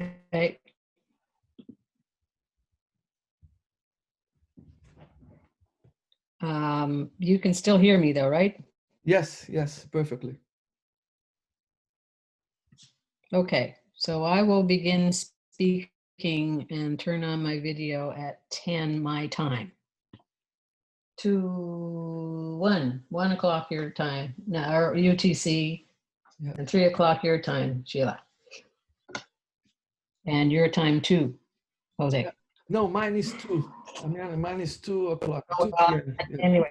Okay. You can still hear me though, right? Yes, yes, perfectly. Okay, so I will begin speaking and turn on my video at 10 my time. 1 o'clock your time, now, or UTC, Yeah. and 3 o'clock your time, Sheila. And your time too, Jose. Yeah. No, mine is 2. I mean, mine is 2 o'clock. 2 p.m. Yeah.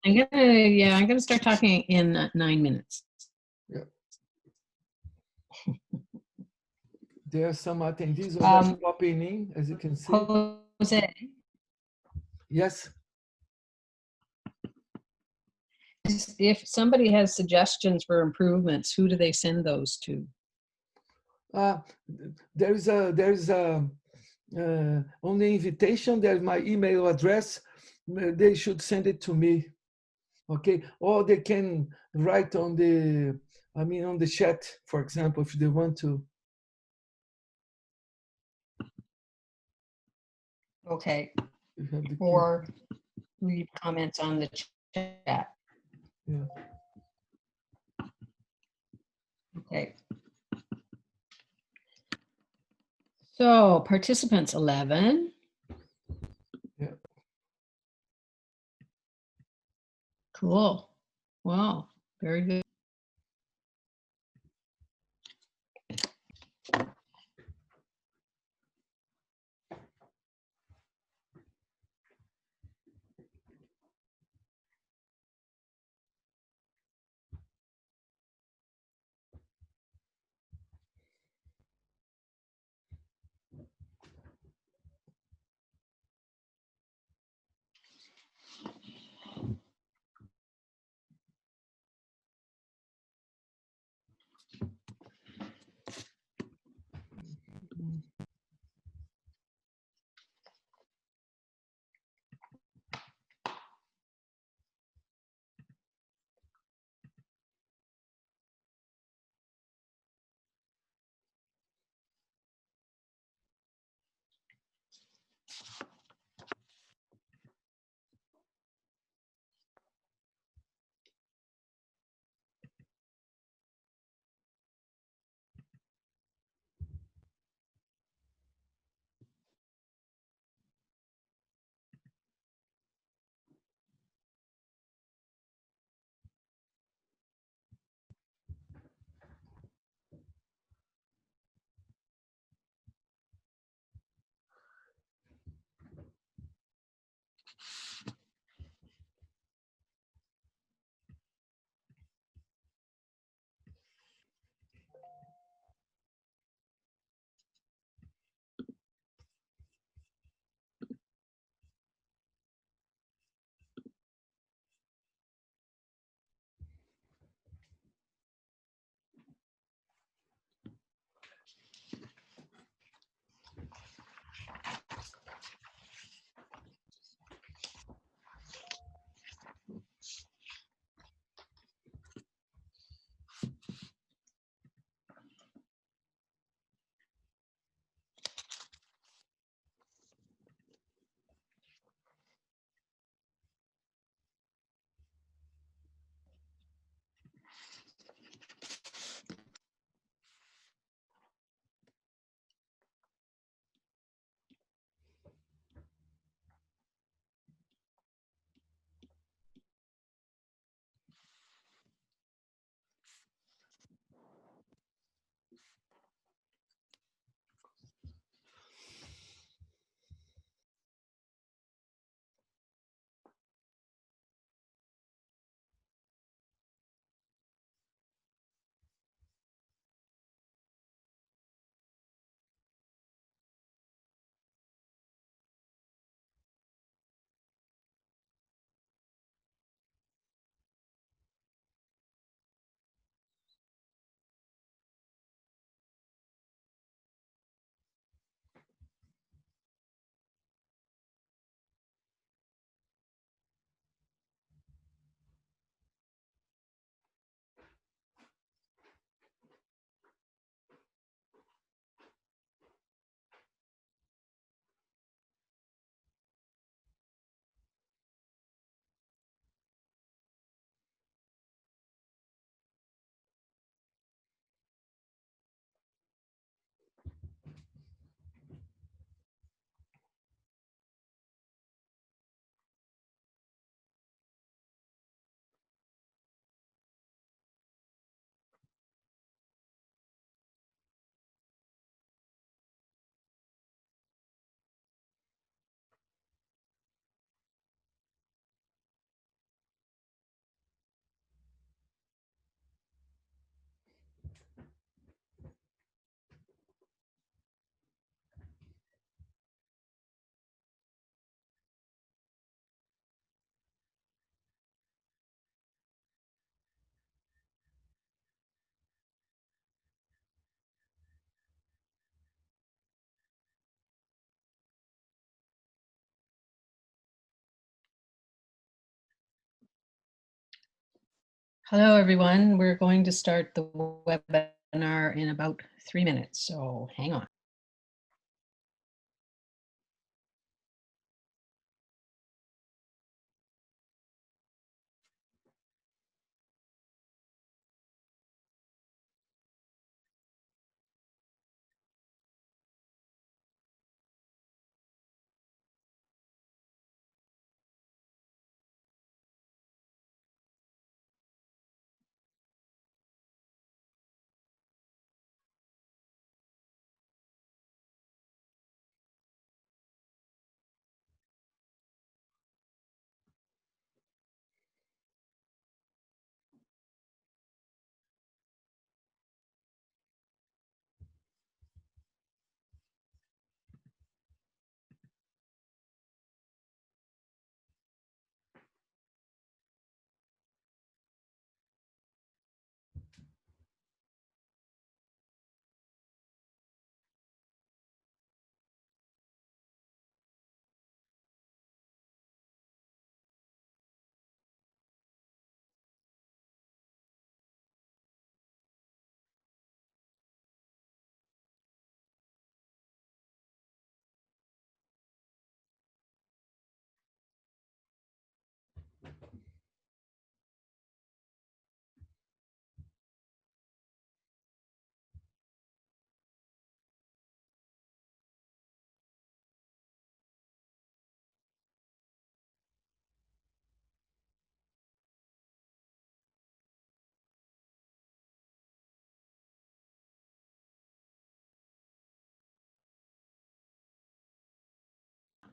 Anyway, I'm gonna start talking in 9 minutes. Yeah. There are some attendees already popping in, as you can see. Jose, Yes. if somebody has suggestions for improvements, who do they send those to? There's on the invitation, there's my email address. They should send it to me. Okay, or they can write on the, on the chat, for example, if they want to. Okay, You have the or leave comments on the chat. Yeah. Okay. So participants 11. Yeah. Cool. Wow, very good. Hello, everyone. We're going to start the webinar in about 3 minutes, so hang on.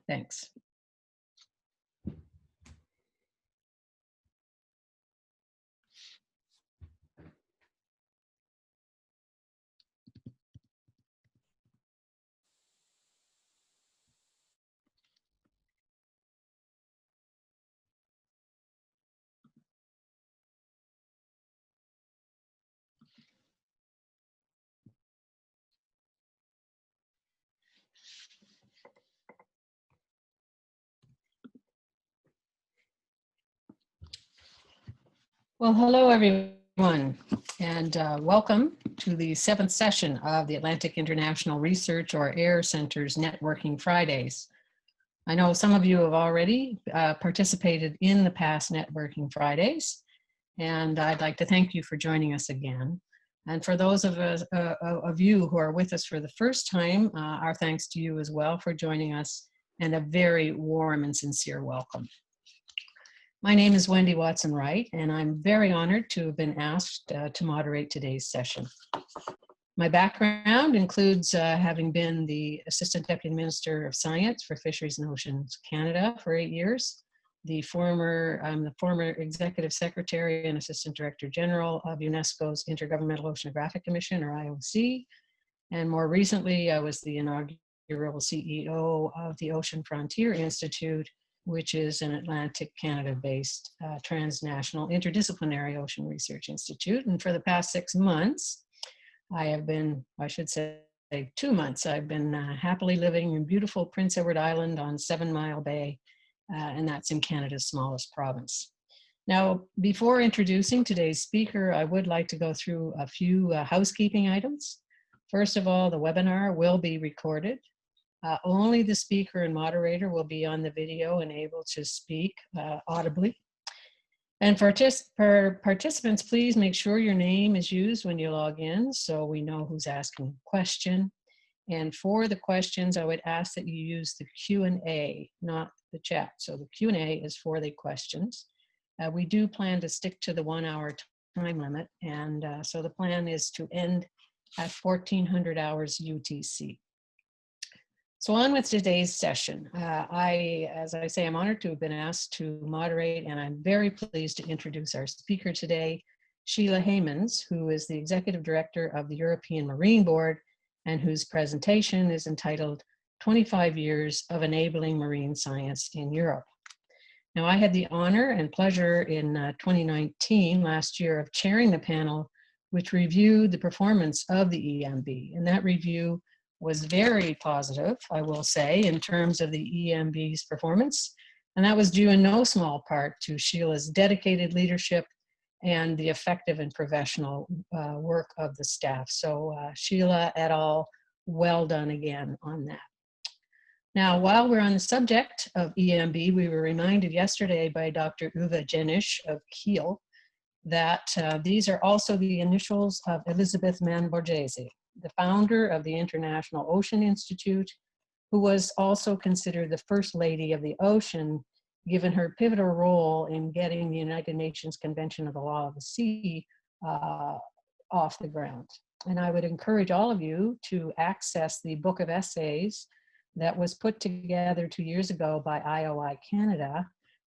Thanks. Well, hello, everyone, and welcome to the 7th session of the Atlantic International Research or AIR Center's Networking Fridays. I know some of you have already participated in the past Networking Fridays, and I'd like to thank you for joining us again. And for those of you who are with us for the first time, our thanks to you as well for joining us, and a very warm and sincere welcome. My name is Wendy Watson-Wright, and I'm very honored to have been asked to moderate today's session. My background includes having been the Assistant Deputy Minister of Science for Fisheries and Oceans Canada for 8 years. I'm the former Executive Secretary and Assistant Director General of UNESCO's Intergovernmental Oceanographic Commission, or IOC. And more recently, I was the inaugural CEO of the Ocean Frontier Institute, which is an Atlantic Canada-based transnational interdisciplinary ocean research institute. And for the past 6 months, I have been, I should say 2 months, I've been happily living in beautiful Prince Edward Island on 7 Mile Bay, and that's in Canada's smallest province. Now, before introducing today's speaker, I would like to go through a few housekeeping items. First of all, the webinar will be recorded. Only the speaker and moderator will be on the video and able to speak audibly. And for participants, please make sure your name is used when you log in so we know who's asking a question. And for the questions, I would ask that you use the Q&A, not the chat. So the Q&A is for the questions. We do plan to stick to the 1 hour time limit. And so the plan is to end at 1400 hours UTC. So on with today's session. As I say, I'm honored to have been asked to moderate, and I'm very pleased to introduce our speaker today, Sheila Heymans, who is the Executive Director of the European Marine Board, and whose presentation is entitled 25 Years of Enabling Marine Science in Europe. Now, I had the honor and pleasure in 2019, last year, of chairing the panel which reviewed the performance of the EMB, and that review was very positive, I will say, in terms of the EMB's performance. And that was due in no small part to Sheila's dedicated leadership and the effective and professional work of the staff. So Sheila et al., well done again on that. Now, while we're on the subject of EMB, we were reminded yesterday by Dr. Uwe Jenisch of Kiel that these are also the initials of Elizabeth Mann Borghese, the founder of the International Ocean Institute, who was also considered the first lady of the ocean, given her pivotal role in getting the United Nations Convention of the Law of the Sea off the ground. And I would encourage all of you to access the book of essays that was put together 2 years ago by IOI Canada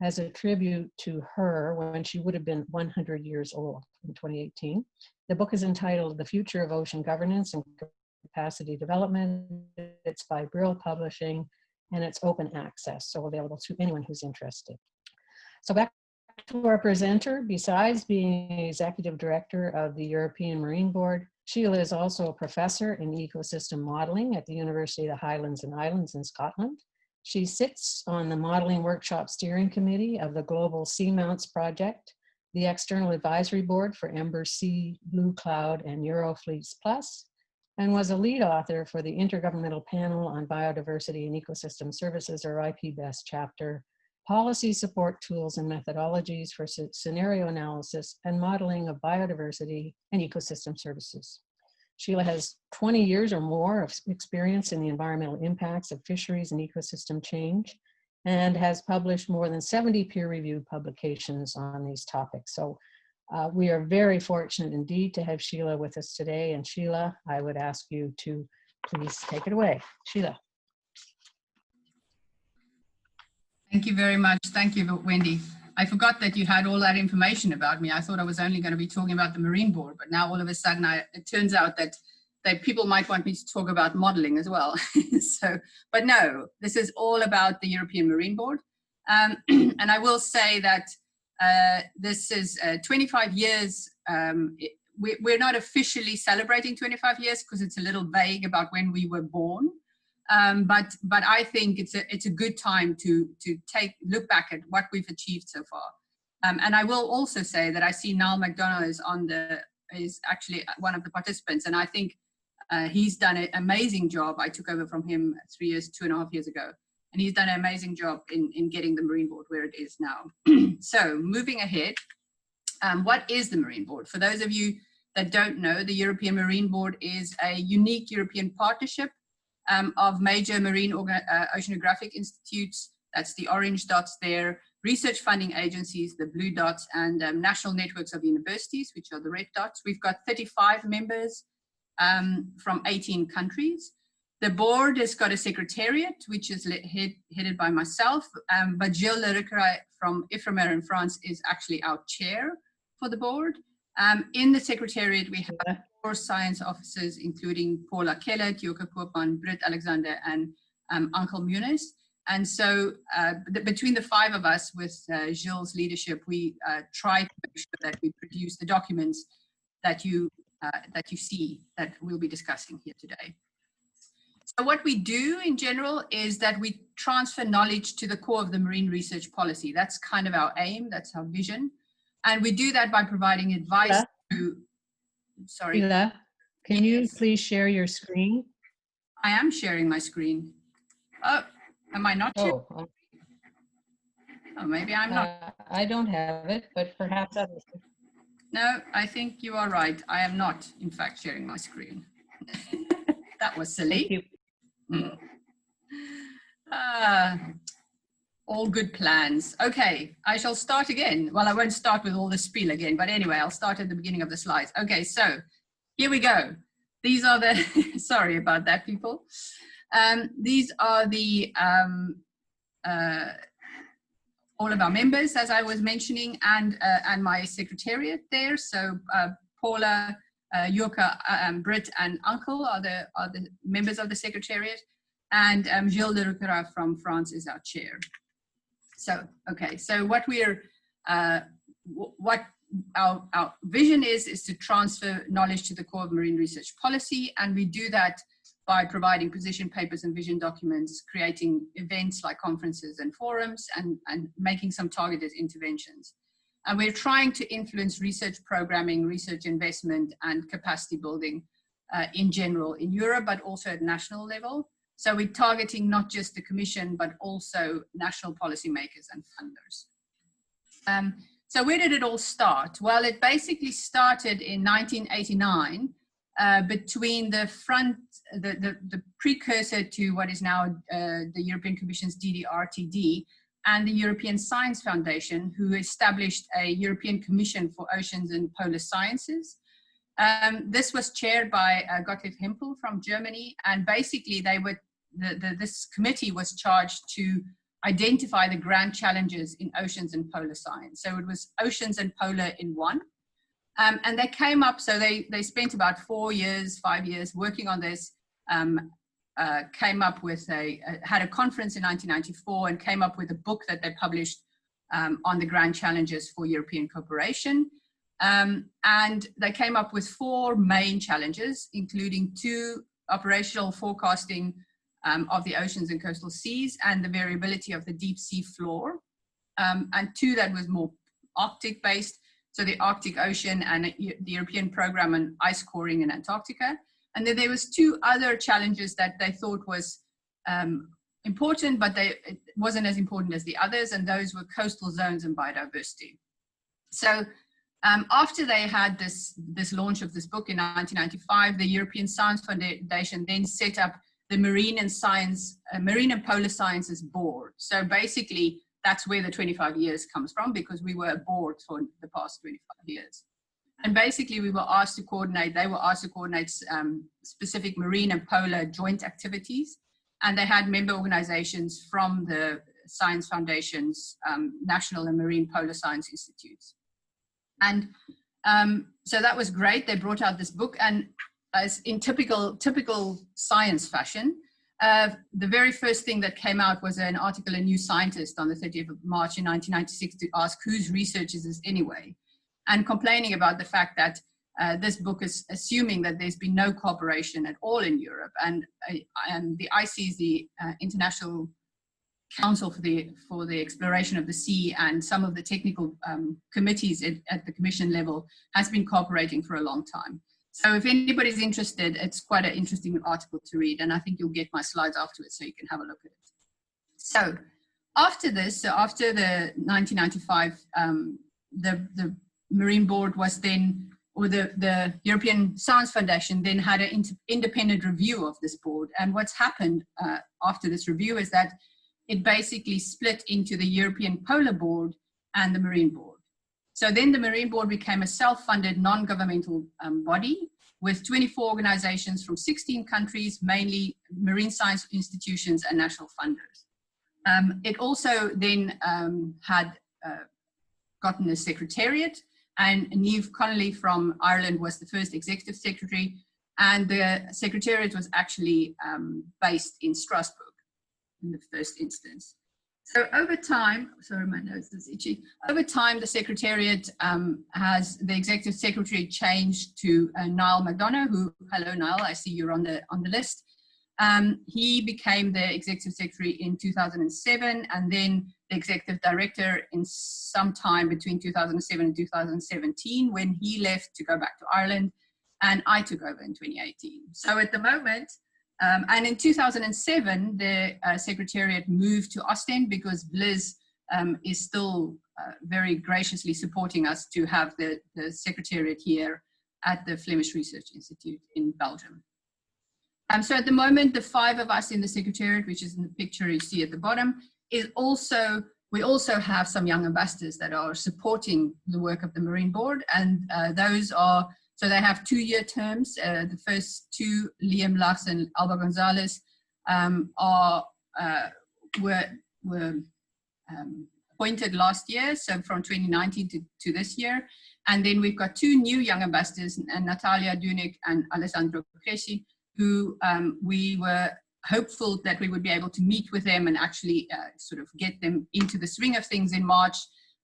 as a tribute to her when she would have been 100 years old in 2018. The book is entitled The Future of Ocean Governance and Capacity Development. It's by Brill Publishing, and it's open access, so available to anyone who's interested. So back to our presenter. Besides being Executive Director of the European Marine Board, Sheila is also a professor in ecosystem modeling at the University of the Highlands and Islands in Scotland. She sits on the Modeling Workshop Steering Committee of the Global Seamounts Project, the External Advisory Board for Ember Sea, Blue Cloud, and Eurofleets Plus, and was a lead author for the Intergovernmental Panel on Biodiversity and Ecosystem Services, or IPBES chapter, Policy Support Tools and Methodologies for Scenario Analysis and Modeling of Biodiversity and Ecosystem Services. Sheila has 20 years or more of experience in the environmental impacts of fisheries and ecosystem change, and has published more than 70 peer-reviewed publications on these topics. So we are very fortunate indeed to have Sheila with us today. And Sheila, I would ask you to please take it away. Sheila. Thank you very much. Thank you, Wendy. I forgot that you had all that information about me. I thought I was only going to be talking about the Marine Board, but now all of a sudden it turns out that people might want me to talk about modeling as well. But no, this is all about the European Marine Board. And I will say that this is 25 years. We're not officially celebrating 25 years because it's a little vague about when we were born. But I think it's a good time to look back at what we've achieved so far. And I will also say that I see Niall McDonough is actually one of the participants, and I think he's done an amazing job. I took over from him 2.5 years ago, and he's done an amazing job in getting the Marine Board where it is now. So moving ahead, what is the Marine Board? For those of you that don't know, the European Marine Board is a unique European partnership of major marine oceanographic institutes, that's the orange dots there, research funding agencies, the blue dots, and national networks of universities, which are the red dots. We've got 35 members from 18 countries. The board has got a secretariat, which is headed by myself, but Gilles Lerucra from Ifremer in France is actually our chair for the board. In the secretariat, we have 4 science officers, including Paula Keller, Tioka Koopman, Britt Alexander, and Uncle Muniz. And so between the 5 of us, with Gilles' leadership, we try to make sure that we produce the documents that you see that we'll be discussing here today. So what we do in general is that we transfer knowledge to the core of the marine research policy. That's kind of our aim, that's our vision. And we do that by providing advice to, sorry. Sheila, can you please share your screen? I am sharing my screen. Oh, am I not sharing? Oh, maybe I'm not. I don't have it, but perhaps others. No, I think you are right. I am not, in fact, sharing my screen. That was silly. Thank you. All good plans. Okay, I shall start again. Well, I won't start with all the spiel again, but anyway, I'll start at the beginning of the slides. Okay, so here we go. These are the, sorry about that, people. These are the, all of our members, as I was mentioning, and my secretariat there. So Paula, Jurka, Britt, and Uncle are the members of the secretariat, and Gilles Lerucra from France is our chair. So, okay, so what our vision is to transfer knowledge to the core of marine research policy, and we do that by providing position papers and vision documents, creating events like conferences and forums, and making some targeted interventions. And we're trying to influence research programming, research investment, and capacity building in general in Europe, but also at national level. So we're targeting not just the Commission, but also national policymakers and funders. So where did it all start? Well, it basically started in 1989 between the precursor to what is now the European Commission's DDRTD and the European Science Foundation, who established a European Commission for Oceans and Polar Sciences. This was chaired by Gottlieb Hempel from Germany, and basically they were, this committee was charged to identify the grand challenges in oceans and polar science. So it was oceans and polar in one. And they came up, so they spent about 4 years, 5 years working on this, came up with had a conference in 1994 and came up with a book that they published on the grand challenges for European cooperation. And they came up with 4 main challenges, including 2 operational forecasting of the oceans and coastal seas and the variability of the deep sea floor, and 2 that was more Arctic based, so the Arctic Ocean and the European program on ice coring in Antarctica. And then there was 2 other challenges that they thought was important, but it wasn't as important as the others, and those were coastal zones and biodiversity. So after they had this launch of this book in 1995, the European Science Foundation then set up the Marine and Polar Sciences Board. So basically, that's where the 25 years comes from, because we were a board for the past 25 years. And basically, we were asked to coordinate, they were asked to coordinate specific marine and polar joint activities. And they had member organizations from the Science Foundation's National and Marine Polar Science Institutes. And so that was great. They brought out this book, and as in typical science fashion, the very first thing that came out was an article in New Scientist on the 30th of March in 1996 to ask whose research is this anyway, and complaining about the fact that this book is assuming that there's been no cooperation at all in Europe, and the ICES, the International Council for the Exploration of the Sea, and some of the technical committees at the Commission level has been cooperating for a long time. So if anybody's interested, it's quite an interesting article to read, and I think you'll get my slides afterwards so you can have a look at it. So after this, so after the 1995, the Marine Board was then, or the European Science Foundation then had an independent review of this board. And what's happened after this review is that it basically split into the European Polar Board and the Marine Board. So then the Marine Board became a self-funded, non-governmental body with 24 organizations from 16 countries, mainly marine science institutions and national funders. It also then had gotten a secretariat, and Niamh Connolly from Ireland was the first executive secretary, and the secretariat was actually based in Strasbourg in the first instance. So over time, sorry, my nose is itchy. Over time, the Secretariat has the Executive Secretary changed to Niall McDonough, who, hello Niall, I see you're on the list. He became the Executive Secretary in 2007, and then the Executive Director in some time between 2007 and 2017, when he left to go back to Ireland, and I took over in 2018. So at the moment, and in 2007, the Secretariat moved to Ostend because Bliz is still very graciously supporting us to have the Secretariat here at the Flemish Research Institute in Belgium. So at the moment, the 5 of us in the Secretariat, which is in the picture you see at the bottom, we also have some young ambassadors that are supporting the work of the Marine Board, and those are, so they have 2-year terms. The first 2, Liam Lachs and Alba Gonzalez, were appointed last year, so from 2019 to this year. And then we've got 2 new young ambassadors, Natalia Dunik and Alessandro Cresci, who we were hopeful that we would be able to meet with them and actually sort of get them into the swing of things in March.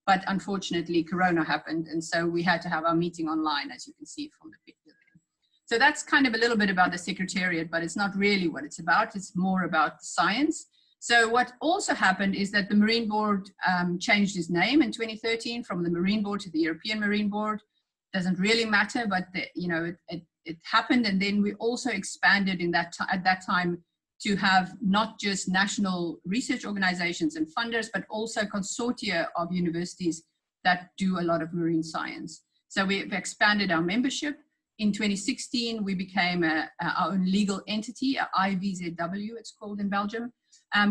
But unfortunately, Corona happened, and so we had to have our meeting online, as you can see from the picture there. So that's kind of a little bit about the Secretariat, but it's not really what it's about. It's more about science. So what also happened is that the Marine Board changed its name in 2013 from the Marine Board to the European Marine Board. Doesn't really matter, but it happened. And then we also expanded at that time to have not just national research organizations and funders, but also consortia of universities that do a lot of marine science. So we've expanded our membership. In 2016, we became our own legal entity, IVZW, it's called in Belgium,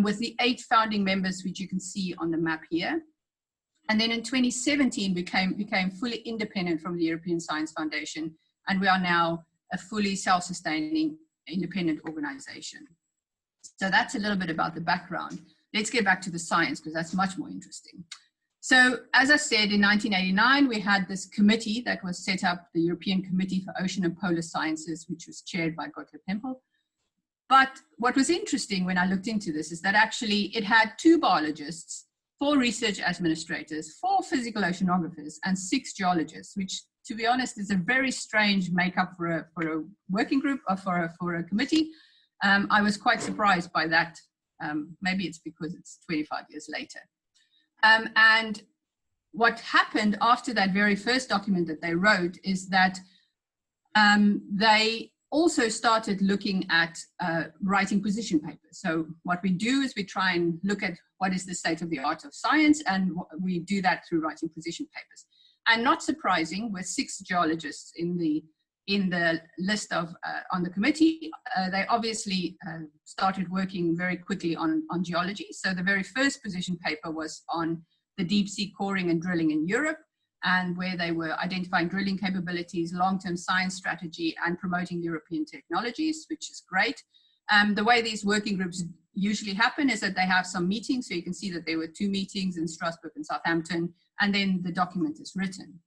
with the 8 founding members, which you can see on the map here. And then in 2017, became fully independent from the European Science Foundation, and we are now a fully self-sustaining independent organization. So that's a little bit about the background. Let's get back to the science, because that's much more interesting. So as I said, in 1989, we had this committee that was set up, the European Committee for Ocean and Polar Sciences, which was chaired by Gottlieb Hempel. But what was interesting when I looked into this is that actually it had 2 biologists, 4 research administrators, 4 physical oceanographers, and 6 geologists, which, to be honest, is a very strange makeup for a working group or for a committee. I was quite surprised by that. Maybe it's because it's 25 years later. And what happened after that very first document that they wrote is that they also started looking at writing position papers. So what we do is we try and look at what is the state of the art of science, and we do that through writing position papers. And not surprising, with 6 geologists in the list of on the committee, they obviously started working very quickly on geology. So the very first position paper was on the deep sea coring and drilling in Europe, and where they were identifying drilling capabilities, long-term science strategy, and promoting European technologies, which is great. The way these working groups usually happen is that they have some meetings. So you can see that there were 2 meetings in Strasbourg and Southampton, and then the document is written.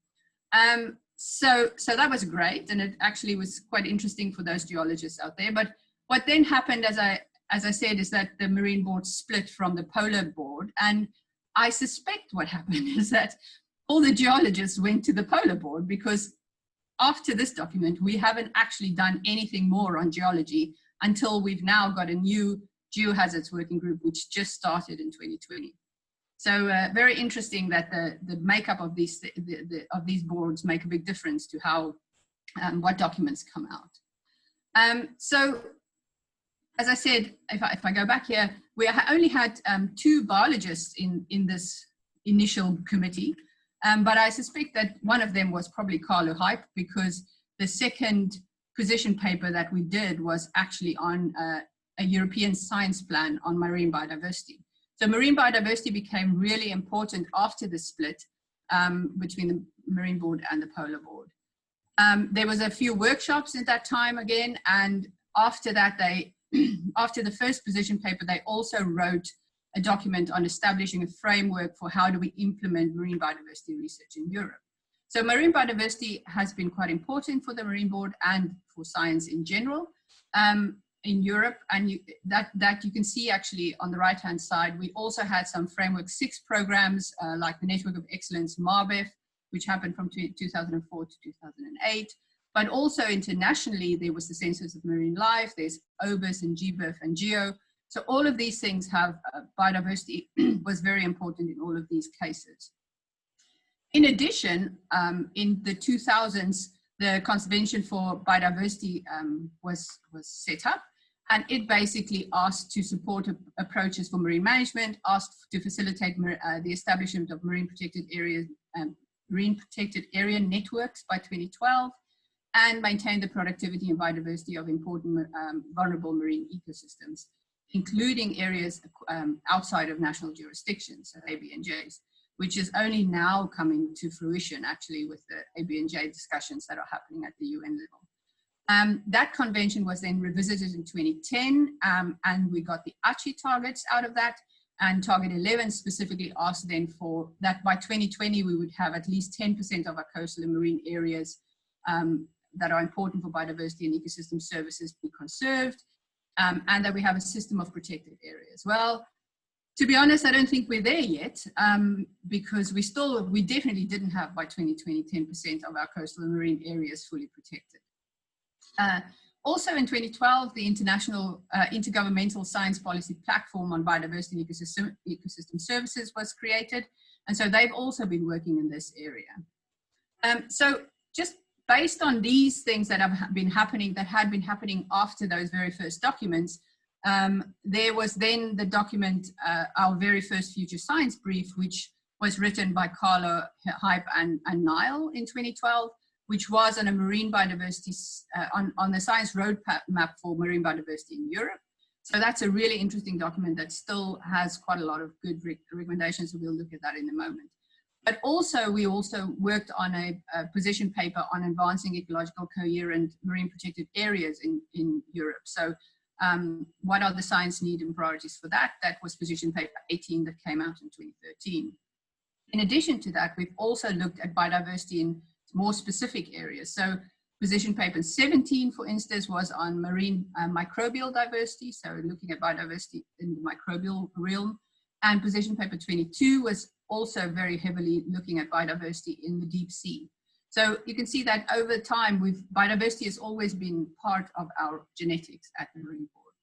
So that was great, and it actually was quite interesting for those geologists out there. But what then happened, as I said, is that the Marine Board split from the Polar Board, and I suspect what happened is that all the geologists went to the Polar Board, because after this document, we haven't actually done anything more on geology until we've now got a new geohazards working group, which just started in 2020. So very interesting that the makeup of these boards make a big difference to how what documents come out. So as I said, if I go back here, we only had 2 biologists in this initial committee, but I suspect that one of them was probably Carlo Hype, because the second position paper that we did was actually on a European science plan on marine biodiversity. So marine biodiversity became really important after the split between the Marine Board and the Polar Board. There was a few workshops at that time again, and after that, after the first position paper, they also wrote a document on establishing a framework for how do we implement marine biodiversity research in Europe. So marine biodiversity has been quite important for the Marine Board and for science in general. In Europe, and that you can see actually on the right-hand side. We also had some Framework 6 programs like the Network of Excellence MARBEF, which happened from 2004 to 2008. But also internationally, there was the Census of Marine Life, there's OBIS and GBIF and GEO. So all of these things have biodiversity was very important in all of these cases. In addition, in the 2000s, the Convention for Biodiversity was set up. And it basically asked to support approaches for marine management, asked to facilitate the establishment of marine protected area networks by 2012, and maintain the productivity and biodiversity of important vulnerable marine ecosystems, including areas outside of national jurisdictions, so ABNJs, which is only now coming to fruition actually with the ABNJ discussions that are happening at the UN level. That convention was then revisited in 2010, and we got the ACHI targets out of that, and target 11 specifically asked then for that by 2020 we would have at least 10% of our coastal and marine areas that are important for biodiversity and ecosystem services be conserved, and that we have a system of protected areas. Well, to be honest, I don't think we're there yet, because we definitely didn't have by 2020 10% of our coastal and marine areas fully protected. Also in 2012, the International Intergovernmental Science Policy Platform on Biodiversity and Ecosystem Services was created. And so they've also been working in this area. So just based on these things that have been happening, that had been happening after those very first documents, there was then the document, our very first Future Science Brief, which was written by Carlo Hype and Niall in 2012, which was on a marine biodiversity, on the science roadmap for marine biodiversity in Europe. So that's a really interesting document that still has quite a lot of good recommendations. So we'll look at that in a moment. But also, we also worked on a position paper on advancing ecological coherent marine protected areas in Europe. So what are the science needs and priorities for that? That was position paper 18 that came out in 2013. In addition to that, we've also looked at biodiversity in more specific areas. So position paper 17, for instance, was on marine microbial diversity. So looking at biodiversity in the microbial realm. And position paper 22 was also very heavily looking at biodiversity in the deep sea. So you can see that over time, biodiversity has always been part of our genetics at the Marine Board.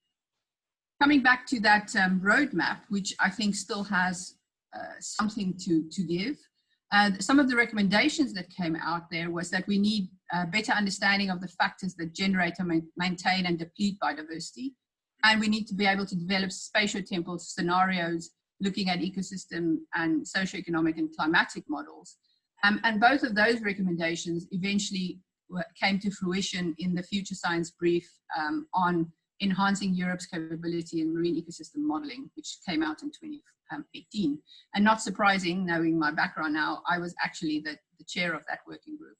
Coming back to that roadmap, which I think still has something to give, some of the recommendations that came out there was that we need a better understanding of the factors that generate and maintain and deplete biodiversity. And we need to be able to develop spatio-temporal scenarios looking at ecosystem and socioeconomic and climatic models. And both of those recommendations eventually came to fruition in the Future Science Brief on enhancing Europe's capability in marine ecosystem modeling, which came out in 2018. And not surprising, knowing my background now, I was actually the chair of that working group,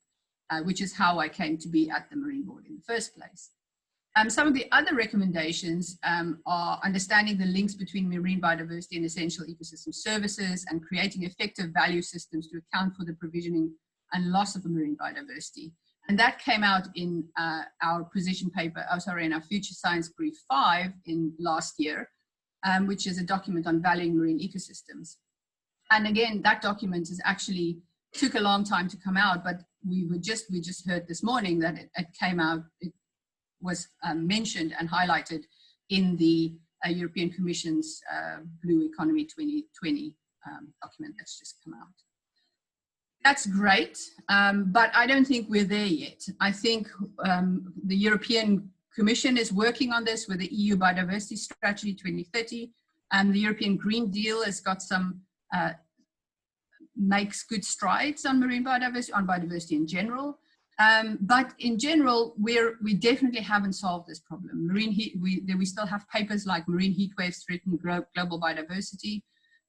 which is how I came to be at the Marine Board in the first place. Some of the other recommendations are understanding the links between marine biodiversity and essential ecosystem services and creating effective value systems to account for the provisioning and loss of marine biodiversity. And that came out in our position paper, in our Future Science Brief 5 in last year, which is a document on valuing marine ecosystems. And again, that document is actually took a long time to come out, but we just heard this morning that it came out, it was mentioned and highlighted in the European Commission's Blue Economy 2020 document that's just come out. That's great, but I don't think we're there yet. I think the European Commission is working on this with the EU Biodiversity Strategy 2030, and the European Green Deal has got some, makes good strides on marine biodiversity, on biodiversity in general. But in general, we definitely haven't solved this problem. We still have papers like marine heat waves threaten global biodiversity.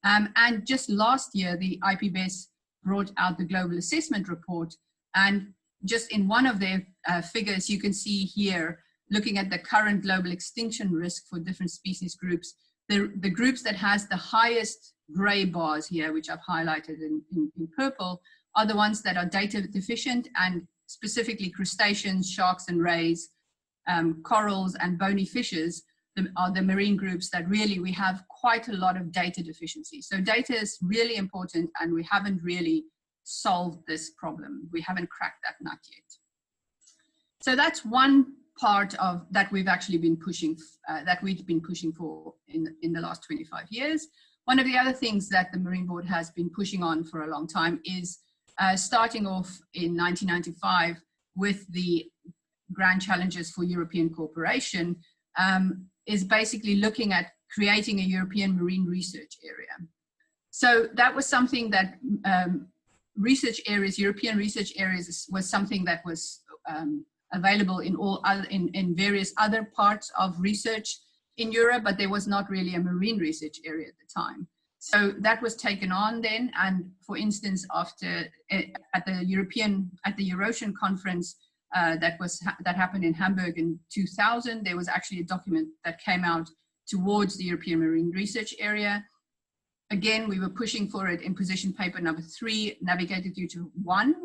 And just last year, the IPBES brought out the Global Assessment Report. And just in one of their figures, you can see here, looking at the current global extinction risk for different species groups, the groups that has the highest gray bars here, which I've highlighted in purple, are the ones that are data deficient, and specifically crustaceans, sharks and rays, corals and bony fishes are the marine groups that really we have quite a lot of data deficiency. So data is really important, and we haven't really solved this problem. We haven't cracked that nut yet. So that's one part of that we've actually been pushing, for in the last 25 years. One of the other things that the Marine Board has been pushing on for a long time is starting off in 1995 with the grand challenges for European cooperation, is basically looking at creating a European marine research area. So that was something that European research areas was something that was available in various other parts of research in Europe, but there was not really a marine research area at the time. So that was taken on then, and for instance, after at the Eurasian conference that happened in Hamburg in 2000, there was actually a document that came out towards the European Marine Research Area. Again, we were pushing for it in position paper number 3, Navigated Future 1,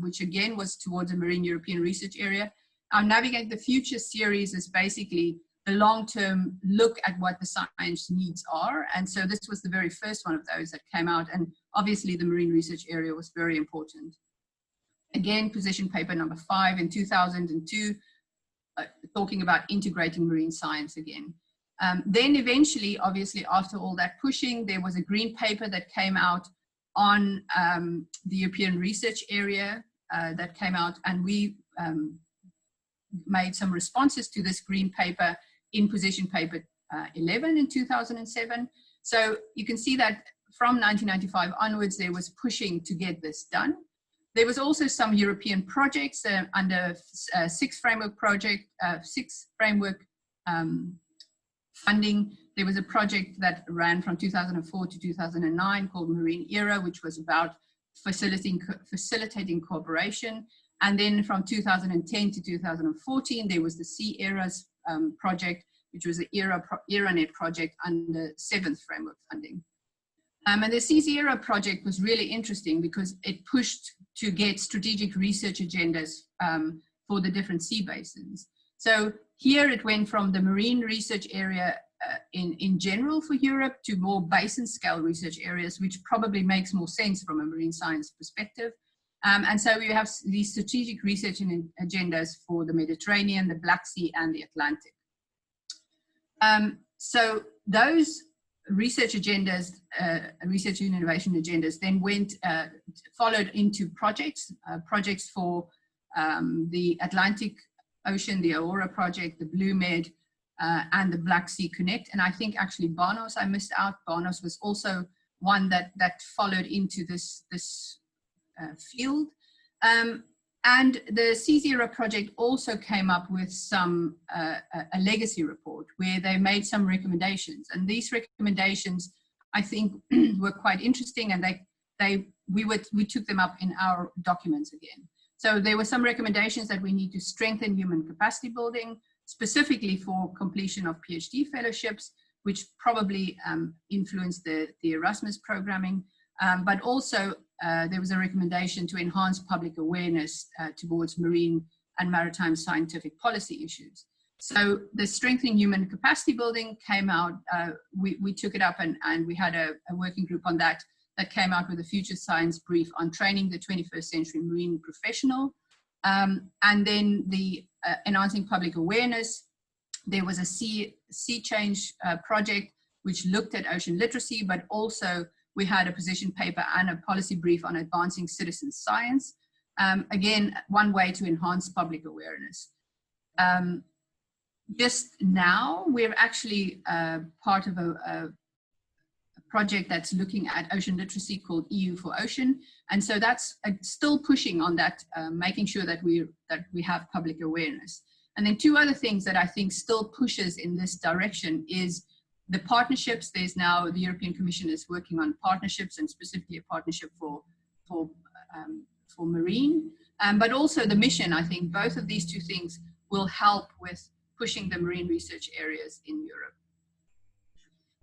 which again was towards a Marine European Research Area. Our Navigate the Future series is basically the long-term look at what the science needs are. And so this was the very first one of those that came out. And obviously the Marine Research Area was very important. Again, position paper number 5 in 2002 talking about integrating marine science again. Then eventually, obviously, after all that pushing, there was a green paper that came out on the European research area that came out, and we made some responses to this green paper in position paper 11 in 2007. So you can see that from 1995 onwards, there was pushing to get this done. There was also some European projects under six framework funding. There was a project that ran from 2004 to 2009 called Marine Era, which was about facilitating cooperation. And then from 2010 to 2014, there was the Sea Eras project, which was the ERANET project under 7th framework funding. And the Sea Era project was really interesting because it pushed to get strategic research agendas for the different sea basins. So here it went from the marine research area in general for Europe to more basin scale research areas, which probably makes more sense from a marine science perspective. And so we have these strategic research agendas for the Mediterranean, the Black Sea, and the Atlantic. So those research agendas, research and innovation agendas, then followed into projects for the Atlantic Ocean, the Aurora project, the Blue Med, and the Black Sea Connect. And I think actually Barnos, I missed out. Barnos was also one that followed into this field. And the C0 project also came up with some a legacy report where they made some recommendations, and these recommendations I think were quite interesting, and we took them up in our documents again. So there were some recommendations that we need to strengthen human capacity building, specifically for completion of PhD fellowships, which probably influenced the Erasmus programming, but also there was a recommendation to enhance public awareness towards marine and maritime scientific policy issues. So the strengthening human capacity building came out, we took it up and we had a working group on that came out with a future science brief on training the 21st century marine professional. And then the enhancing public awareness, there was a sea change project which looked at ocean literacy, but also we had a position paper and a policy brief on advancing citizen science. Again, one way to enhance public awareness. Just now, we're actually part of a project that's looking at ocean literacy called EU for Ocean. And so that's still pushing on that, making sure that we have public awareness. And then two other things that I think still pushes in this direction is the partnerships. There's now, the European Commission is working on partnerships, and specifically a partnership for marine, but also the mission. I think both of these two things will help with pushing the marine research areas in Europe.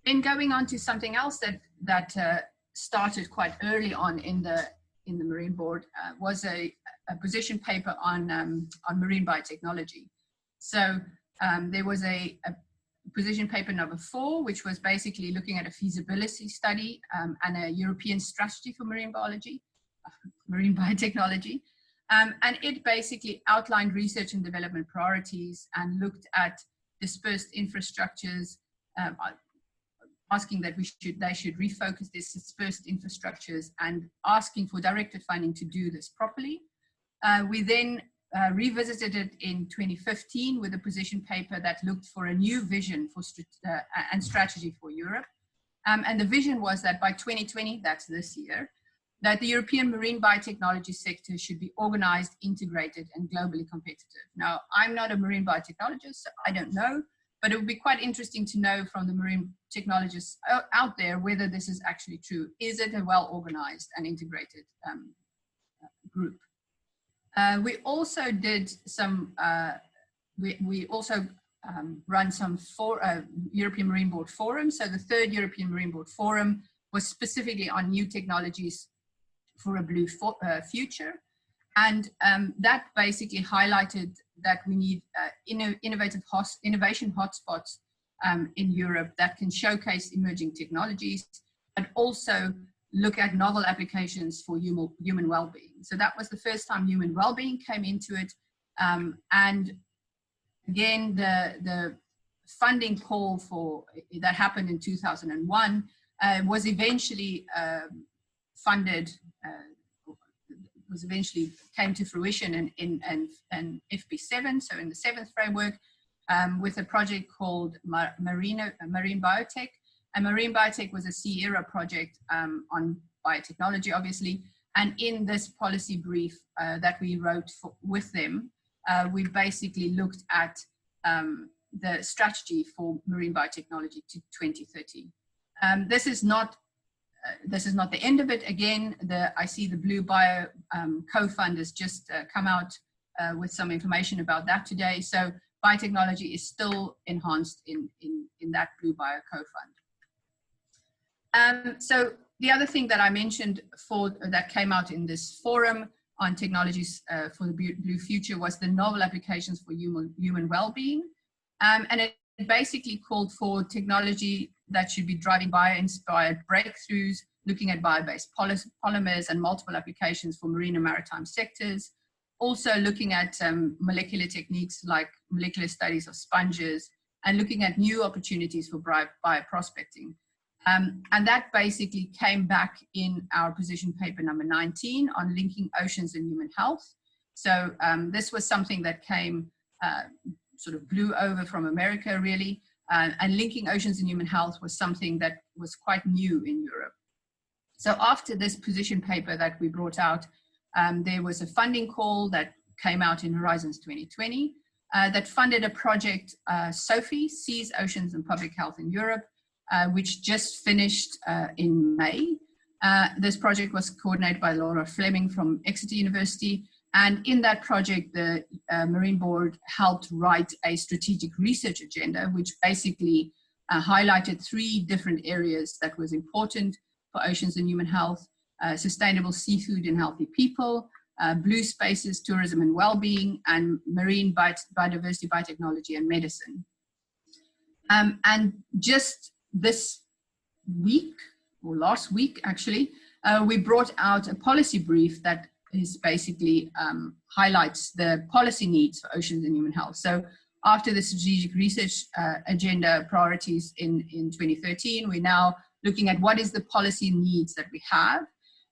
Then going on to something else that started quite early on in the Marine Board was a position paper on marine biotechnology. So there was a position paper number 4, which was basically looking at a feasibility study and a European strategy for marine biology, marine biotechnology. And it basically outlined research and development priorities and looked at dispersed infrastructures, asking that they should refocus these dispersed infrastructures and asking for directed funding to do this properly. We then revisited it in 2015 with a position paper that looked for a new vision for and strategy for Europe. And the vision was that by 2020, that's this year, that the European marine biotechnology sector should be organized, integrated, and globally competitive. Now, I'm not a marine biotechnologist, so I don't know, but it would be quite interesting to know from the marine technologists out there whether this is actually true. Is it a well-organized and integrated group? We also did some, we also run some European Marine Board forums. So the 3rd European Marine Board Forum was specifically on new technologies for a blue future. And that basically highlighted that we need innovation hotspots in Europe that can showcase emerging technologies, but also look at novel applications for human well-being. So that was the first time human well-being came into it. And Again, the funding call for that happened in 2001 was eventually funded, came to fruition in FP7, so in the 7th framework, with a project called Marine Biotech. And Marine Biotech was a C-era project on biotechnology, obviously. And in this policy brief that we wrote with them, we basically looked at the strategy for marine biotechnology to 2030. This is not the end of it. Again, I see the Blue Bio co-fund has just come out with some information about that today. So biotechnology is still enhanced in that Blue Bio co-fund. So the other thing that I mentioned that came out in this forum on technologies for the blue future was the novel applications for human well-being. And it basically called for technology that should be driving bio-inspired breakthroughs, looking at bio-based polymers and multiple applications for marine and maritime sectors. Also looking at molecular techniques like molecular studies of sponges and looking at new opportunities for bioprospecting. And that basically came back in our position paper number 19 on linking oceans and human health. So this was something that came, sort of blew over from America really, and linking oceans and human health was something that was quite new in Europe. So after this position paper that we brought out, there was a funding call that came out in Horizons 2020 that funded a project, SOPHI, Seas, Oceans and Public Health in Europe, which just finished in May. This project was coordinated by Laura Fleming from Exeter University. And in that project, the Marine Board helped write a strategic research agenda, which basically highlighted 3 different areas that was important for oceans and human health: sustainable seafood and healthy people, blue spaces, tourism and well-being, and marine biodiversity, biotechnology and medicine. And just this week, or last week actually, we brought out a policy brief that is basically highlights the policy needs for oceans and human health. So after the strategic research agenda priorities in 2013, we're now looking at what is the policy needs that we have.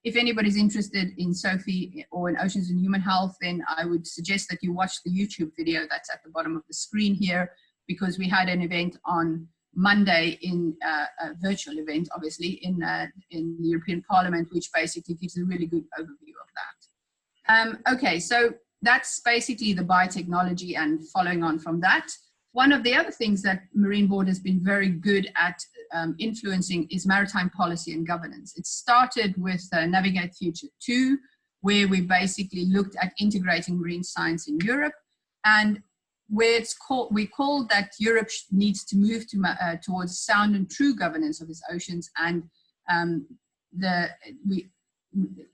If anybody's interested in SOPHI or in oceans and human health, then I would suggest that you watch the YouTube video that's at the bottom of the screen here, because we had an event on Monday, in a virtual event, obviously, in the European Parliament, which basically gives a really good overview of that. Okay, so that's basically the biotechnology, and following on from that, one of the other things that Marine Board has been very good at influencing is maritime policy and governance. It started with Navigate Future 2, where we basically looked at integrating marine science in Europe, and where we called that Europe needs to move towards sound and true governance of its oceans, and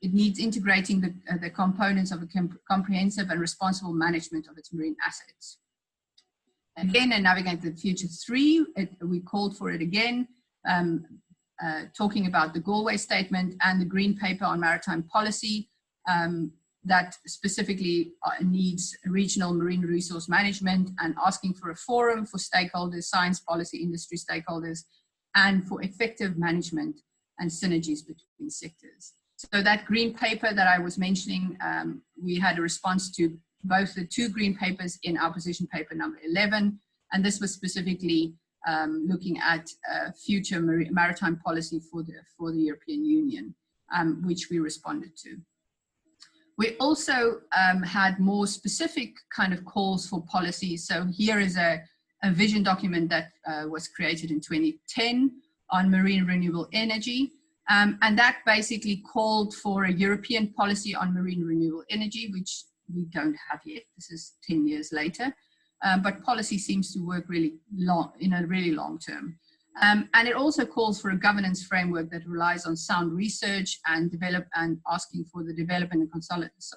it needs integrating the components of a comprehensive and responsible management of its marine assets. Again, in Navigate the Future 3, we called for it again, talking about the Galway Statement and the Green Paper on Maritime Policy, that specifically needs regional marine resource management, and asking for a forum for stakeholders, science policy, industry stakeholders, and for effective management and synergies between sectors. So that green paper that I was mentioning, we had a response to both the 2 green papers in our position paper number 11, and this was specifically looking at future maritime policy for the European Union, which we responded to. We also had more specific kind of calls for policy. So here is a vision document that was created in 2010 on marine renewable energy. And that basically called for a European policy on marine renewable energy, which we don't have yet. This is 10 years later. But policy seems to work really long, in a really long term. And it also calls for a governance framework that relies on sound research and asking for the development and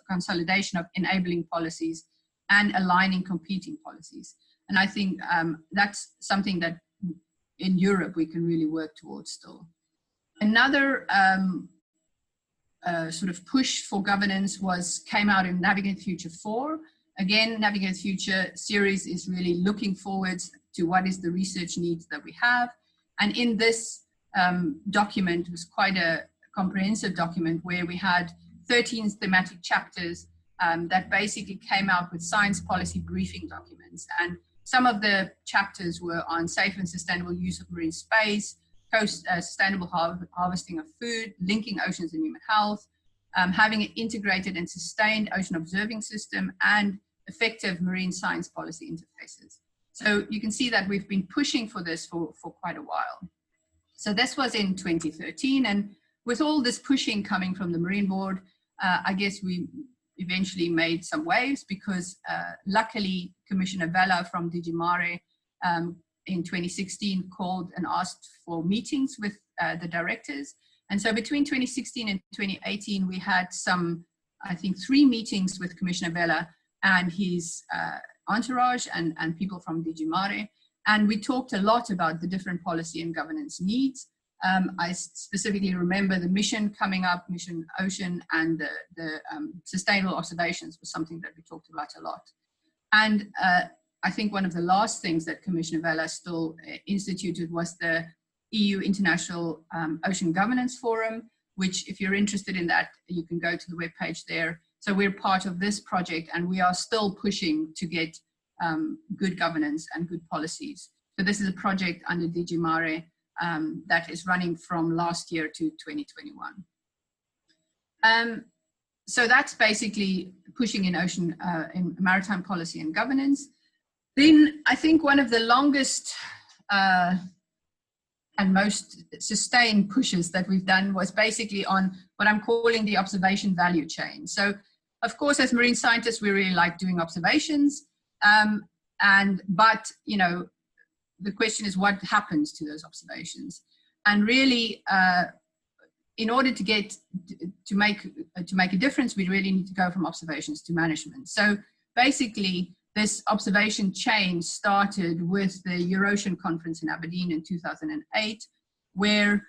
consolidation of enabling policies and aligning competing policies. And I think that's something that in Europe we can really work towards still. Another sort of push for governance came out in Navigate Future 4, Again, Navigate the Future series is really looking forward to what is the research needs that we have. And in this document, it was quite a comprehensive document where we had 13 thematic chapters that basically came out with science policy briefing documents. And some of the chapters were on safe and sustainable use of marine space, sustainable harvesting of food, linking oceans and human health, having an integrated and sustained ocean observing system, and effective marine science policy interfaces. So you can see that we've been pushing for this for quite a while. So this was in 2013, and with all this pushing coming from the Marine Board, I guess we eventually made some waves because luckily Commissioner Vella from DG Mare in 2016 called and asked for meetings with the directors. And so between 2016 and 2018, we had some, I think, 3 meetings with Commissioner Vella and his entourage and people from DG Mare. And we talked a lot about the different policy and governance needs. I specifically remember the mission coming up, Mission Ocean, and the sustainable observations was something that we talked about a lot. And I think one of the last things that Commissioner Vella still instituted was the EU International Ocean Governance Forum, which if you're interested in that, you can go to the webpage there. So we're part of this project and we are still pushing to get good governance and good policies. So this is a project under DG Mare that is running from last year to 2021. So that's basically pushing in ocean, in maritime policy and governance. Then I think one of the longest and most sustained pushes that we've done was basically on what I'm calling the observation value chain. So of course, as marine scientists, we really like doing observations. But you know, the question is what happens to those observations? And really, in order to get to make a difference, we really need to go from observations to management. So basically, this observation chain started with the Euro-Ocean Conference in Aberdeen in 2008, where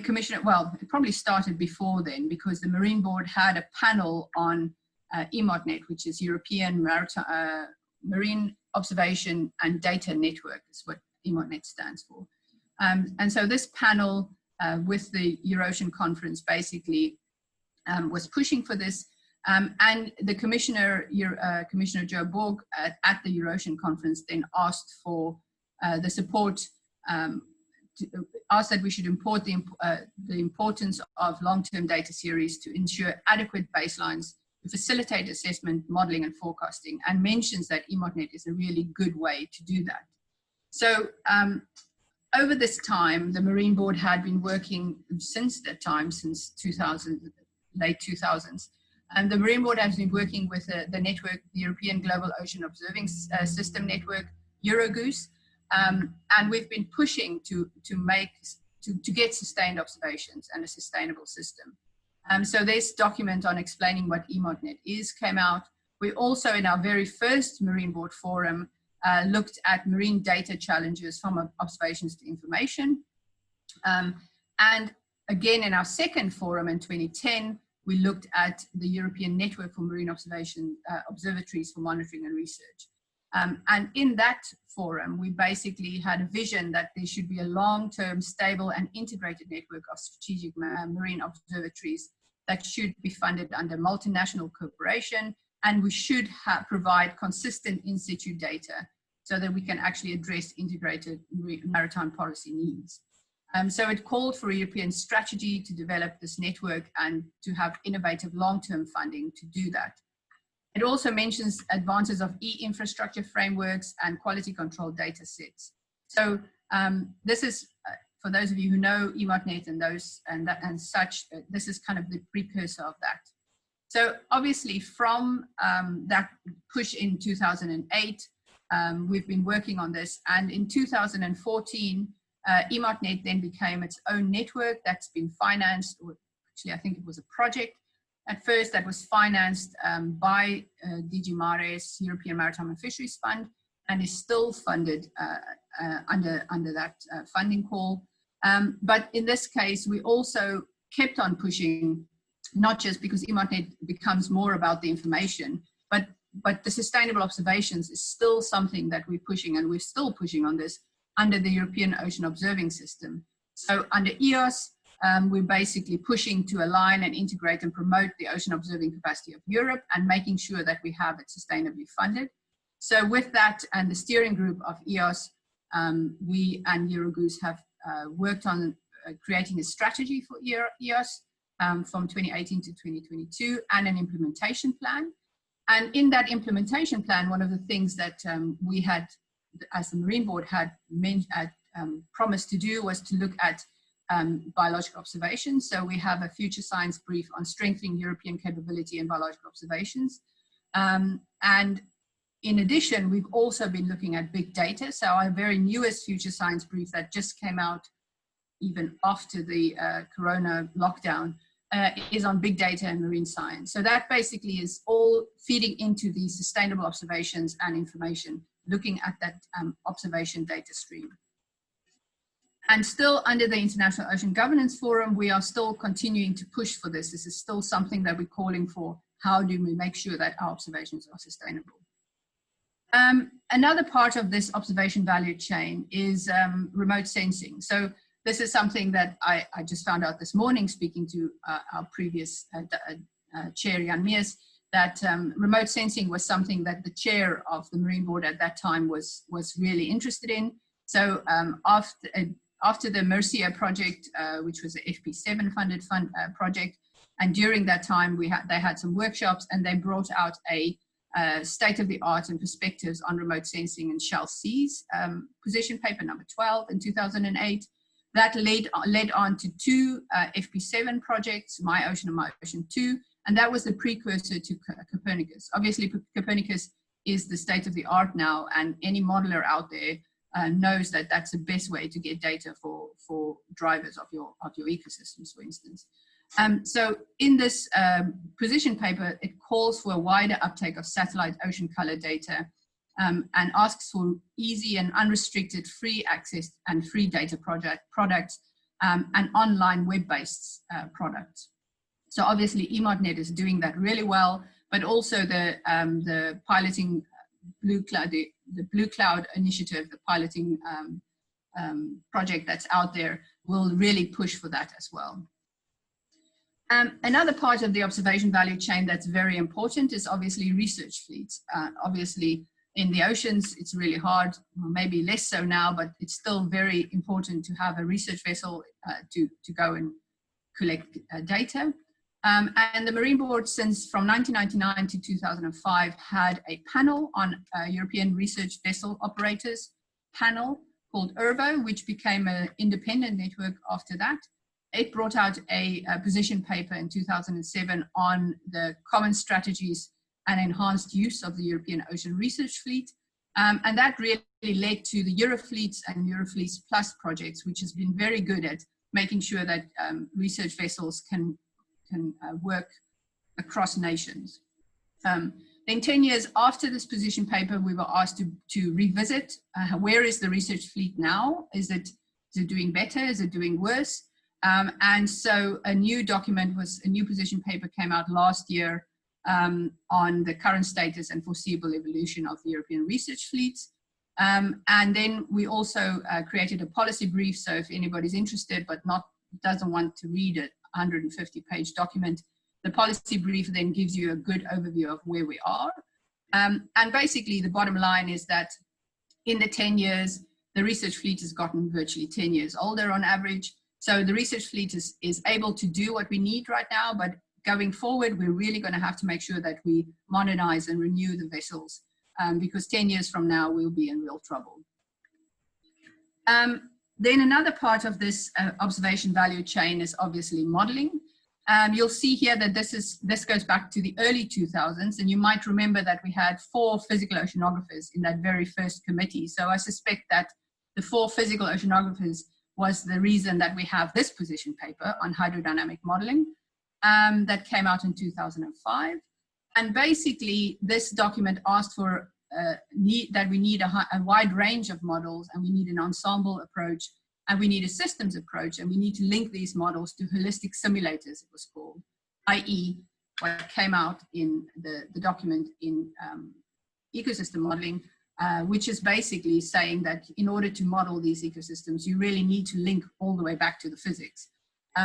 Commissioner, well, it probably started before then because the Marine Board had a panel on EMODNet, which is European Marine Observation and Data Network, is what EMODNet stands for. And so this panel with the Euro-Ocean Conference basically was pushing for this. And the Commissioner Joe Borg at the Euro-Ocean Conference then asked for the support, asked that we should import the importance of long-term data series to ensure adequate baselines to facilitate assessment, modeling and forecasting, and mentions that EMODNet is a really good way to do that. So over this time, the Marine Board had been working since that time, since 2000, late 2000s, and the Marine Board has been working with the network, the European Global Ocean Observing System Network, EuroGOOSE, and we've been pushing to get sustained observations and a sustainable system. So this document on explaining what EMODNet is came out. We also, in our very first Marine Board Forum, looked at marine data challenges from observations to information. And again, in our second forum in 2010, we looked at the European Network for Marine Observation Observatories for Monitoring and Research. And in that forum, we basically had a vision that there should be a long-term, stable and integrated network of strategic marine observatories that should be funded under multinational cooperation, and we should provide consistent in situ data so that we can actually address integrated maritime policy needs. So it called for a European strategy to develop this network and to have innovative long-term funding to do that. It also mentions advances of e-infrastructure frameworks and quality control data sets. So this is, for those of you who know EMODNet and such, this is kind of the precursor of that. So obviously from that push in 2008, we've been working on this, and in 2014, EMODNet then became its own network that's been financed, or actually I think it was a project at first that was financed by DG Mare's European Maritime and Fisheries Fund, and is still funded under that funding call. But in this case, we also kept on pushing not just because EMODnet becomes more about the information, but the sustainable observations is still something that we're pushing, and we're still pushing on this under the European Ocean Observing System. So under EOS, we're basically pushing to align and integrate and promote the ocean observing capacity of Europe and making sure that we have it sustainably funded. So with that and the steering group of EOS, we and Eurogoose have worked on creating a strategy for EOS from 2018 to 2022 and an implementation plan. And in that implementation plan, one of the things that we had, as the Marine Board had promised to do, was to look at biological observations. So we have a future science brief on strengthening European capability in biological observations. And in addition, we've also been looking at big data. So our very newest future science brief that just came out even after the Corona lockdown is on big data and marine science. So that basically is all feeding into the sustainable observations and information, looking at that observation data stream. And still under the International Ocean Governance Forum, we are still continuing to push for this. This is still something that we're calling for. How do we make sure that our observations are sustainable? Another part of this observation value chain is remote sensing. So this is something that I just found out this morning, speaking to our previous chair, Jan Meers, that remote sensing was something that the chair of the Marine Board at that time was really interested in. So after the Mercia project, which was an FP7 funded project, and during that time they had some workshops, and they brought out a state-of-the-art and perspectives on remote sensing in shallow seas, position paper number 12 in 2008. That led on to two FP7 projects, My Ocean and My Ocean 2, and that was the precursor to Copernicus. Obviously, Copernicus is the state-of-the-art now, and any modeler out there knows that that's the best way to get data for drivers of your ecosystems, for instance. So in this position paper, it calls for a wider uptake of satellite ocean color data and asks for easy and unrestricted free access and free data products and online web-based products. So obviously EMODnet is doing that really well, but also the piloting Blue Cloud, the Blue Cloud initiative, the piloting project that's out there will really push for that as well. Another part of the observation value chain that's very important is obviously research fleets. Obviously in the oceans, it's really hard, maybe less so now, but it's still very important to have a research vessel to go and collect data. And the Marine Board, since from 1999 to 2005, had a panel on European research vessel operators panel called ERVO, which became an independent network after that. It brought out a position paper in 2007 on the common strategies and enhanced use of the European Ocean Research Fleet. And that really led to the Eurofleets and Eurofleets Plus projects, which has been very good at making sure that research vessels can work across nations. Then 10 years after this position paper, we were asked to revisit where is the research fleet now? Is it doing better? Is it doing worse? And so a new position paper came out last year on the current status and foreseeable evolution of the European research fleets. And then we also created a policy brief. So if anybody's interested but doesn't want to read a 150-page document, the policy brief then gives you a good overview of where we are. And basically the bottom line is that in the 10 years, the research fleet has gotten virtually 10 years older on average. So the research fleet is able to do what we need right now, but going forward, we're really going to have to make sure that we modernize and renew the vessels because 10 years from now, we'll be in real trouble. Then another part of this observation value chain is obviously modeling. You'll see here that this goes back to the early 2000s, and you might remember that we had 4 physical oceanographers in that very first committee. So I suspect that the 4 physical oceanographers was the reason that we have this position paper on hydrodynamic modeling that came out in 2005. And basically, this document asked for that we need a wide range of models, and we need an ensemble approach, and we need a systems approach, and we need to link these models to holistic simulators, it was called. i.e. what came out in the document in ecosystem modeling, which is basically saying that in order to model these ecosystems, you really need to link all the way back to the physics.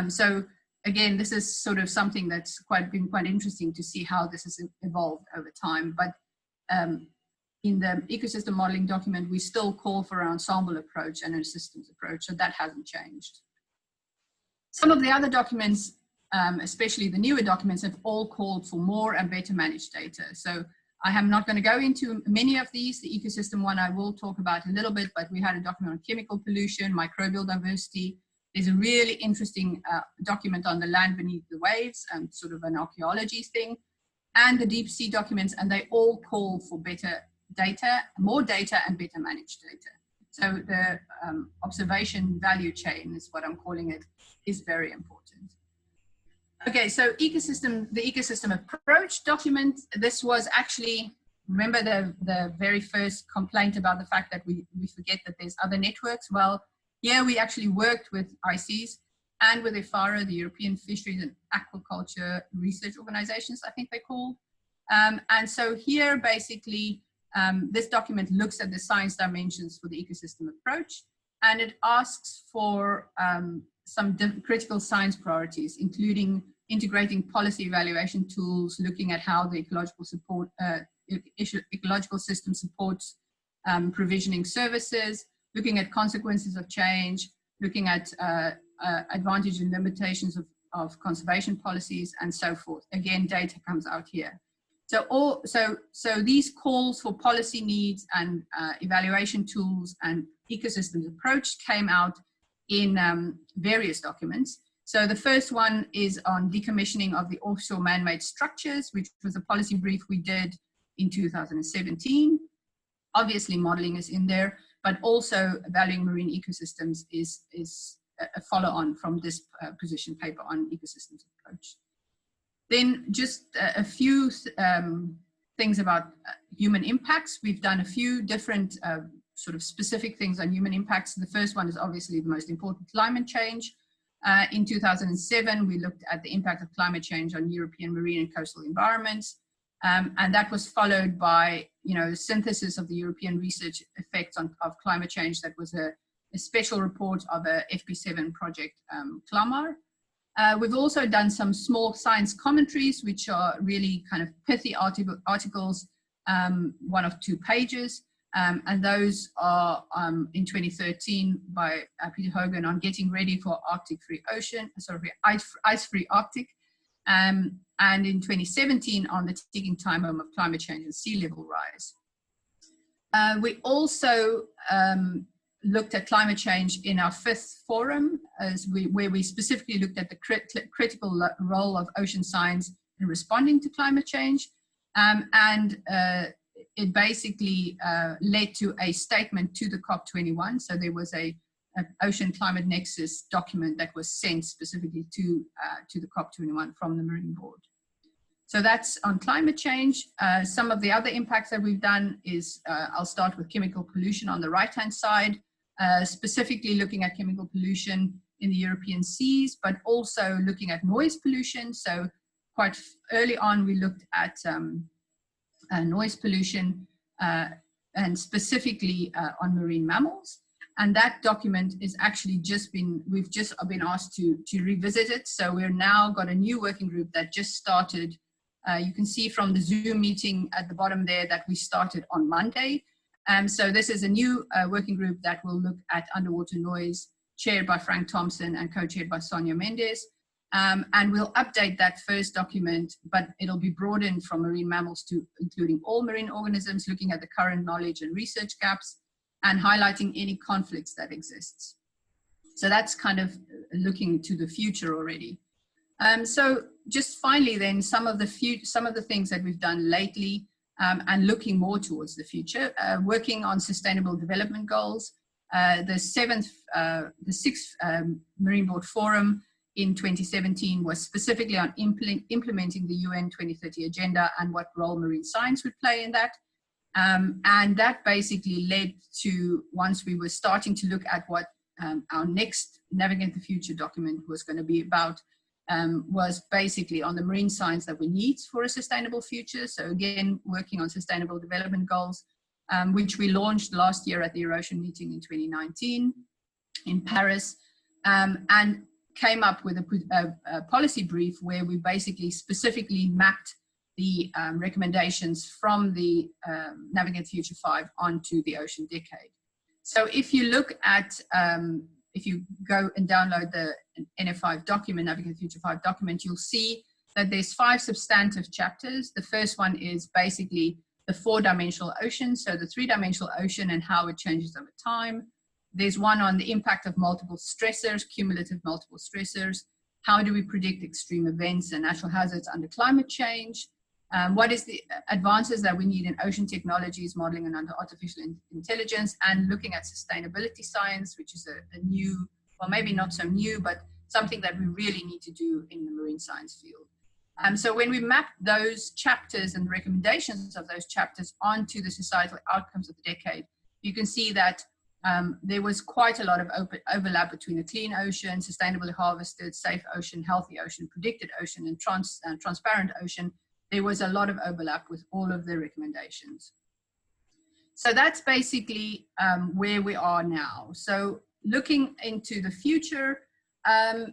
So again, this is sort of something that's been quite interesting to see how this has evolved over time. But in the ecosystem modeling document, we still call for an ensemble approach and a systems approach, so that hasn't changed. Some of the other documents, especially the newer documents, have all called for more and better managed data. So I am not going to go into many of these. The ecosystem one I will talk about a little bit, but we had a document on chemical pollution, microbial diversity. There's a really interesting document on the land beneath the waves, sort of an archaeology thing, and the deep sea documents, and they all call for better data, more data and better managed data. So the observation value chain is what I'm calling it, is very important. Okay, so the ecosystem approach document, this was actually, remember the very first complaint about the fact that we forget that there's other networks? Well, here we actually worked with ICES and with EFARA, the European Fisheries and Aquaculture Research Organizations, I think they're called. And so here, basically, this document looks at the science dimensions for the ecosystem approach, and it asks for some critical science priorities, including integrating policy evaluation tools, looking at how the ecological system supports provisioning services, looking at consequences of change, looking at advantage and limitations of conservation policies, and so forth. Again, data comes out here. So these calls for policy needs and evaluation tools and ecosystems approach came out in various documents. So the first one is on decommissioning of the offshore man-made structures, which was a policy brief we did in 2017. Obviously modeling is in there, but also valuing marine ecosystems is a follow-on from this position paper on ecosystems approach. Then just a few things about human impacts. We've done a few different sort of specific things on human impacts. The first one is obviously the most important, climate change. In 2007, we looked at the impact of climate change on European marine and coastal environments. And that was followed by, the synthesis of the European research effects of climate change. That was a special report of a FP7 project, CLAMAR. We've also done some small science commentaries, which are really kind of pithy articles, 1 of 2 pages. And those are in 2013 by Peter Hogan on getting ready for ice-free Arctic. And in 2017 on the ticking time bomb of climate change and sea level rise. We also looked at climate change in our 5th forum, where we specifically looked at the critical role of ocean science in responding to climate change. It basically led to a statement to the COP21. So there was an Ocean Climate Nexus document that was sent specifically to the COP21 from the Marine Board. So that's on climate change. Some of the other impacts that we've done is, I'll start with chemical pollution on the right-hand side, specifically looking at chemical pollution in the European seas, but also looking at noise pollution. So quite early on, we looked at noise pollution and specifically on marine mammals. And that document is actually we've just been asked to revisit it. So we're now got a new working group that just started. You can see from the Zoom meeting at the bottom there that we started on Monday. So this is a new working group that will look at underwater noise, chaired by Frank Thompson and co-chaired by Sonia Mendes. And we'll update that first document, but it'll be broadened from marine mammals to including all marine organisms, looking at the current knowledge and research gaps and highlighting any conflicts that exists. So that's kind of looking to the future already. So just finally then, some of the things that we've done lately and looking more towards the future, working on sustainable development goals. The 6th Marine Board Forum in 2017 was specifically on implementing the UN 2030 agenda and what role marine science would play in that. And that basically led to, once we were starting to look at what our next Navigate the Future document was going to be about, was basically on the marine science that we need for a sustainable future. So again, working on sustainable development goals, which we launched last year at the Erosion meeting in 2019 in Paris, and came up with a policy brief where we basically specifically mapped the recommendations from the Navigate Future 5 onto the Ocean Decade. So if you look at, if you go and download the NF5 document, Navigate Future 5 document, you'll see that there's 5 substantive chapters. The first one is basically the 4-dimensional ocean, so the 3-dimensional ocean and how it changes over time. There's one on the impact of multiple stressors, cumulative multiple stressors. How do we predict extreme events and natural hazards under climate change? What is the advances that we need in ocean technologies, modeling and under artificial intelligence, and looking at sustainability science, which is a new, well, maybe not so new, but something that we really need to do in the marine science field. So when we map those chapters and recommendations of those chapters onto the societal outcomes of the decade, you can see that there was quite a lot of overlap between a clean ocean, sustainably harvested, safe ocean, healthy ocean, predicted ocean, and transparent ocean. There was a lot of overlap with all of the recommendations. So that's basically where we are now. So looking into the future,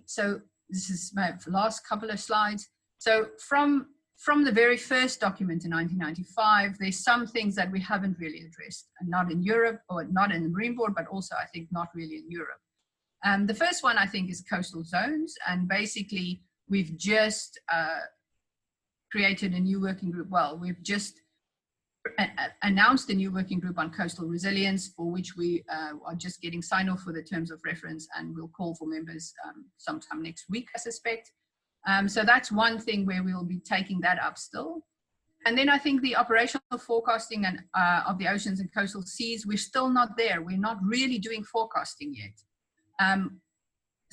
so this is my last couple of slides. So from the very first document in 1995, there's some things that we haven't really addressed, and not in Europe, or not in the Marine Board, but also I think not really in Europe. The first one I think is coastal zones, and basically we've just created a new working group. Well, we've just announced a new working group on coastal resilience, for which we are just getting sign off for the terms of reference, and we'll call for members sometime next week, I suspect. So that's one thing where we'll be taking that up still. And then I think the operational forecasting and of the oceans and coastal seas, we're still not there. We're not really doing forecasting yet.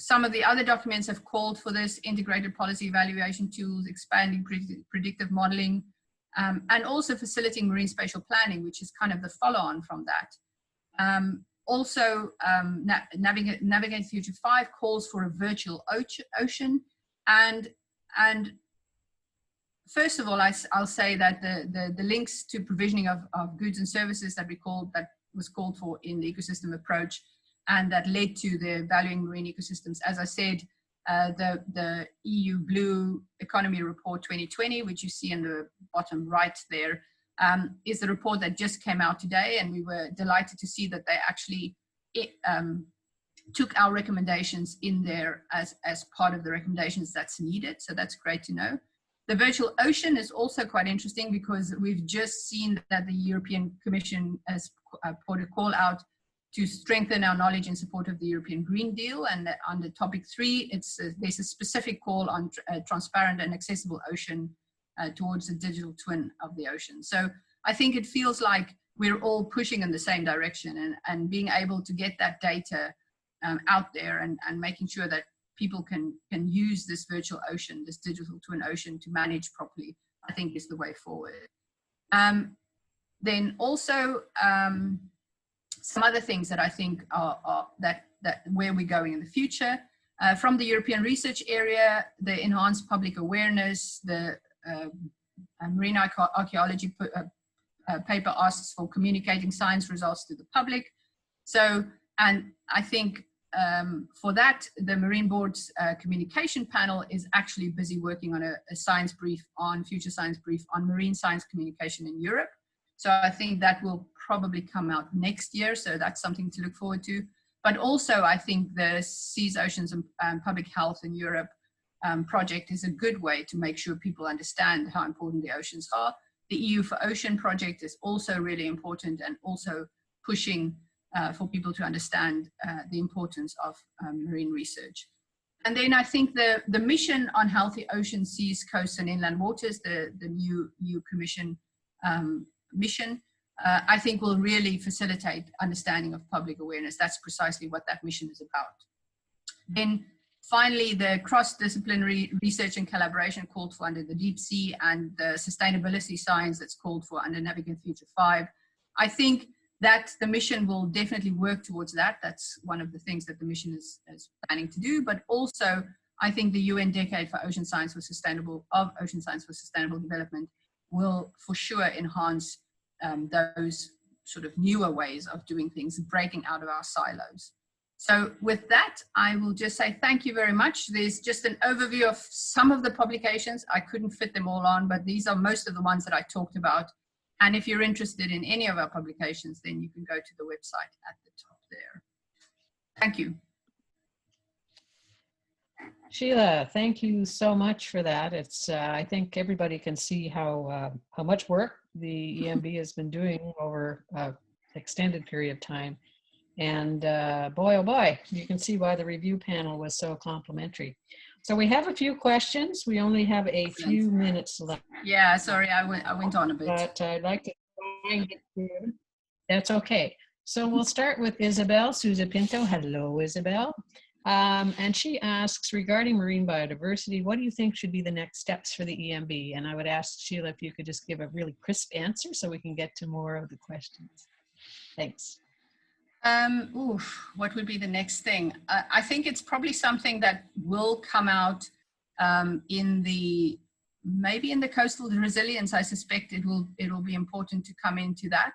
Some of the other documents have called for this: integrated policy evaluation tools, expanding predictive modeling, and also facilitating marine spatial planning, which is kind of the follow-on from that. Also, Navigate Future 5 calls for a virtual ocean. And first of all, I'll say that the links to provisioning of goods and services that was called for in the ecosystem approach, and that led to the valuing marine ecosystems. As I said, the EU Blue Economy Report 2020, which you see in the bottom right there, is the report that just came out today, and we were delighted to see that they actually took our recommendations in there as part of the recommendations that's needed. So that's great to know. The virtual ocean is also quite interesting, because we've just seen that the European Commission has put a call out to strengthen our knowledge in support of the European Green Deal. And under topic 3, there's a specific call on transparent and accessible ocean towards a digital twin of the ocean. So I think it feels like we're all pushing in the same direction, and being able to get that data out there and making sure that people can use this virtual ocean, this digital twin ocean, to manage properly, I think is the way forward. Then also, some other things that I think are that where we're going in the future. From the European research area, the enhanced public awareness, the marine archaeology paper asks for communicating science results to the public. So, and I think for that, the Marine Board's communication panel is actually busy working on a science brief on, future science brief on marine science communication in Europe. So I think that will probably come out next year. So that's something to look forward to. But also I think the Seas, Oceans and Public Health in Europe project is a good way to make sure people understand how important the oceans are. The EU for Ocean project is also really important, and also pushing for people to understand the importance of marine research. And then I think the mission on healthy oceans, seas, coasts and inland waters, the new EU Commission mission, I think will really facilitate understanding of public awareness. That's precisely what that mission is about. Then finally, the cross-disciplinary research and collaboration called for under the Deep Sea, and the sustainability science that's called for under Navigate Future 5. I think that the mission will definitely work towards that. That's one of the things that the mission is planning to do. But also, I think the UN Decade for Ocean Science for Sustainable Development will for sure enhance those sort of newer ways of doing things, breaking out of our silos. So with that, I will just say thank you very much. There's just an overview of some of the publications. I couldn't fit them all on, but these are most of the ones that I talked about. And if you're interested in any of our publications, then you can go to the website at the top there. Thank you. Sheila, thank you so much for that. It's I think everybody can see how much work the EMB has been doing over an extended period of time. And boy, oh boy, you can see why the review panel was so complimentary. So we have a few questions. We only have a few minutes left. Yeah, sorry, I went on a bit. But I'd like to try and get through. That's okay. So we'll start with Isabel Souza Pinto. Hello, Isabel. And she asks, regarding marine biodiversity, what do you think should be the next steps for the EMB? And I would ask Sheila if you could just give a really crisp answer so we can get to more of the questions. Thanks. What would be the next thing? I think it's probably something that will come out maybe in the coastal resilience. I suspect it will be important to come into that.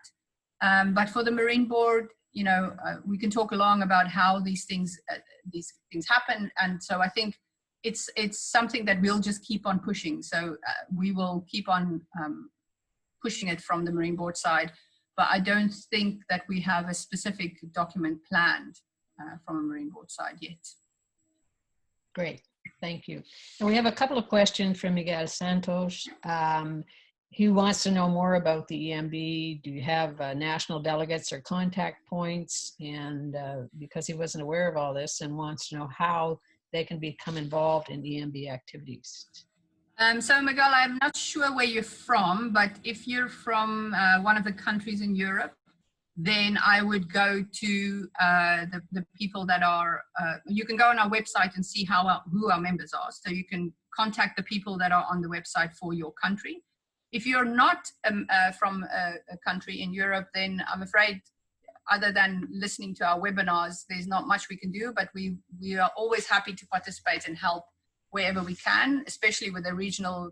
But for the Marine Board, you know, we can talk along about how these things happen, and so I think it's something that we'll just keep on pushing. So we will keep on pushing it from the Marine Board side, but I don't think that we have a specific document planned from a Marine Board side yet. Great, thank you. And we have a couple of questions from Miguel Santos. He wants to know more about the EMB. Do you have national delegates or contact points? And because he wasn't aware of all this and wants to know how they can become involved in EMB activities. So Miguel, I'm not sure where you're from, but if you're from one of the countries in Europe, then I would go to the people that are, you can go on our website and see who our members are. So you can contact the people that are on the website for your country. If you're not from a country in Europe, then I'm afraid, other than listening to our webinars, there's not much we can do, but we are always happy to participate and help wherever we can, especially with the regional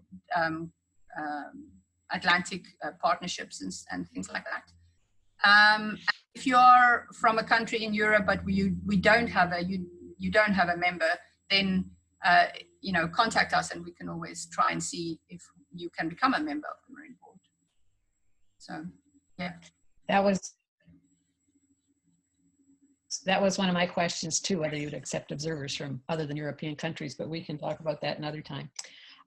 Atlantic partnerships and things like that. If you're from a country in Europe, but you don't have a member, then you know, contact us and we can always try and see if you can become a member of the Marine Board. So, yeah. That was one of my questions too, whether you'd accept observers from other than European countries, but we can talk about that another time.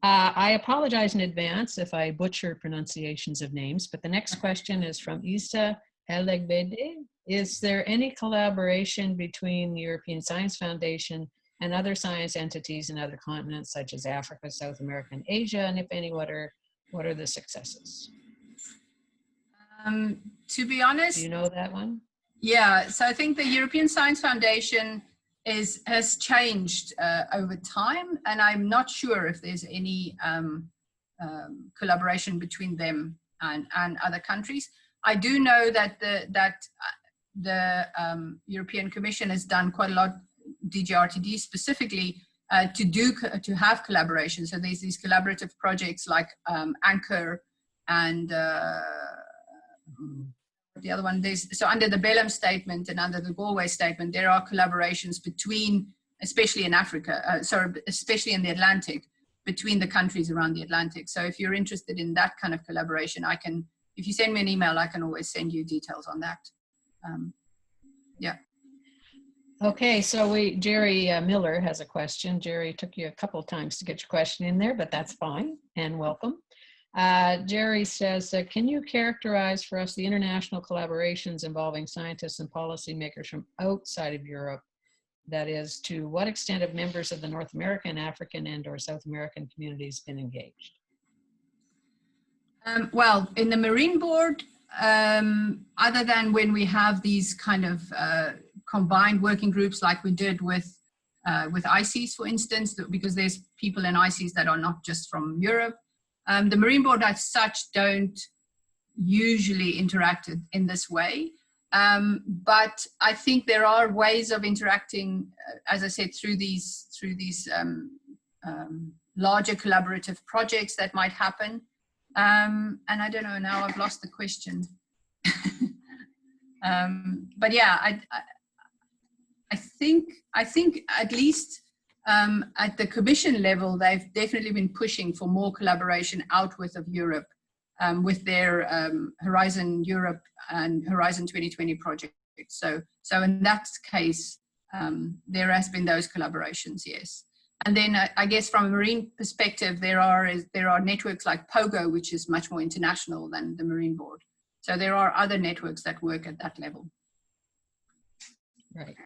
I apologize in advance if I butcher pronunciations of names, but the next question is from Isa Elegbede. Is there any collaboration between the European Science Foundation and other science entities in other continents such as Africa, South America, and Asia? And if any, what are the successes? To be honest, do you know that one? Yeah, so I think the European Science Foundation has changed over time, and I'm not sure if there's any collaboration between them and other countries. I do know that the European Commission has done quite a lot, DGRTD specifically, to have collaboration. So there's these collaborative projects like Anchor and the other one. So under the Belém Statement and under the Galway Statement, there are collaborations between, especially in Africa, especially in the Atlantic, between the countries around the Atlantic. So if you're interested in that kind of collaboration, if you send me an email, I can always send you details on that. Yeah. Okay, so Jerry Miller has a question. Jerry, it took you a couple of times to get your question in there, but that's fine, and welcome. Jerry says, can you characterize for us the international collaborations involving scientists and policymakers from outside of Europe? That is, to what extent have members of the North American, African, and/or South American communities been engaged? Well, in the Marine Board, other than when we have these kind of combined working groups like we did with ICES, for instance, because there's people in ICES that are not just from Europe. The Marine Board as such don't usually interact in this way. But I think there are ways of interacting, as I said, through these larger collaborative projects that might happen. And I don't know, now I've lost the question. But yeah, I think at least at the Commission level, they've definitely been pushing for more collaboration outwards of Europe with their Horizon Europe and Horizon 2020 projects. So in that case, there has been those collaborations, yes. And then I guess from a marine perspective, there are networks like POGO, which is much more international than the Marine Board. So there are other networks that work at that level. Right.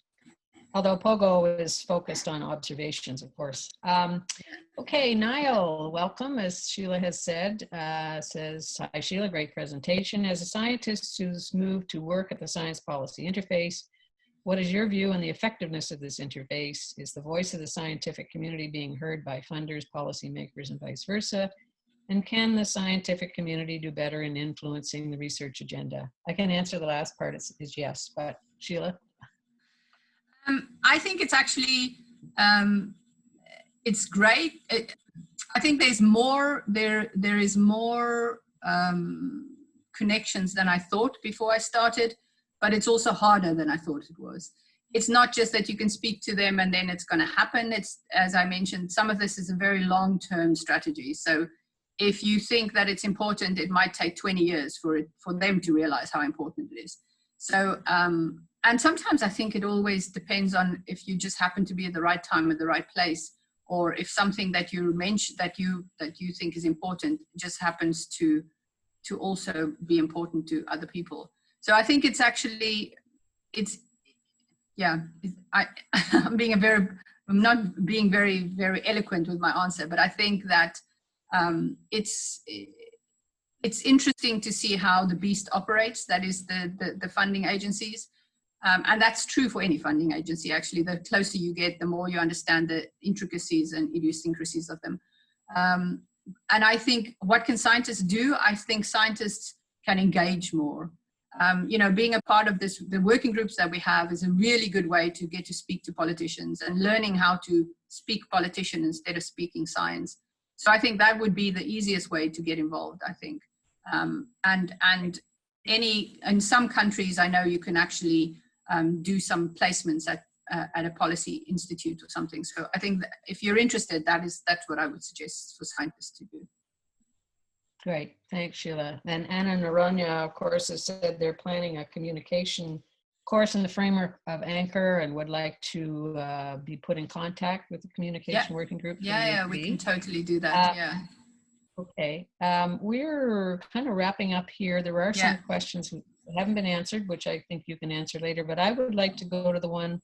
Although POGO is focused on observations, of course. Okay, Niall, welcome. As Sheila has said, says, hi Sheila, great presentation. As a scientist who's moved to work at the Science Policy Interface, what is your view on the effectiveness of this interface? Is the voice of the scientific community being heard by funders, policymakers, and vice versa? And can the scientific community do better in influencing the research agenda? I can answer the last part is yes, but Sheila? I think it's actually, it's great. I think there's more, there is more connections than I thought before I started, but it's also harder than I thought it was. It's not just that you can speak to them and then it's going to happen. It's, as I mentioned, some of this is a very long-term strategy. So if you think that it's important, it might take 20 years for them to realize how important it is. So, and sometimes I think it always depends on if you just happen to be at the right time at the right place, or if something that you mentioned that you think is important just happens to also be important to other people. So I think it's actually, I'm not being very, very eloquent with my answer, but I think that it's interesting to see how the beast operates. That is the funding agencies. And that's true for any funding agency, actually. The closer you get, the more you understand the intricacies and idiosyncrasies of them. And I think, what can scientists do? I think scientists can engage more. Being a part of the working groups that we have is a really good way to get to speak to politicians and learning how to speak politician instead of speaking science. So I think that would be the easiest way to get involved, I think. And in some countries, I know you can actually do some placements at a policy institute or something. So I think that if you're interested, that's what I would suggest for scientists to do. Great, thanks Sheila. And Anna Naronya, of course, has said they're planning a communication course in the framework of Anchor and would like to be put in contact with the communication working group. Yeah, we can totally do that, yeah. Okay, we're kind of wrapping up here. There are some questions that haven't been answered, which I think you can answer later, but I would like to go to the one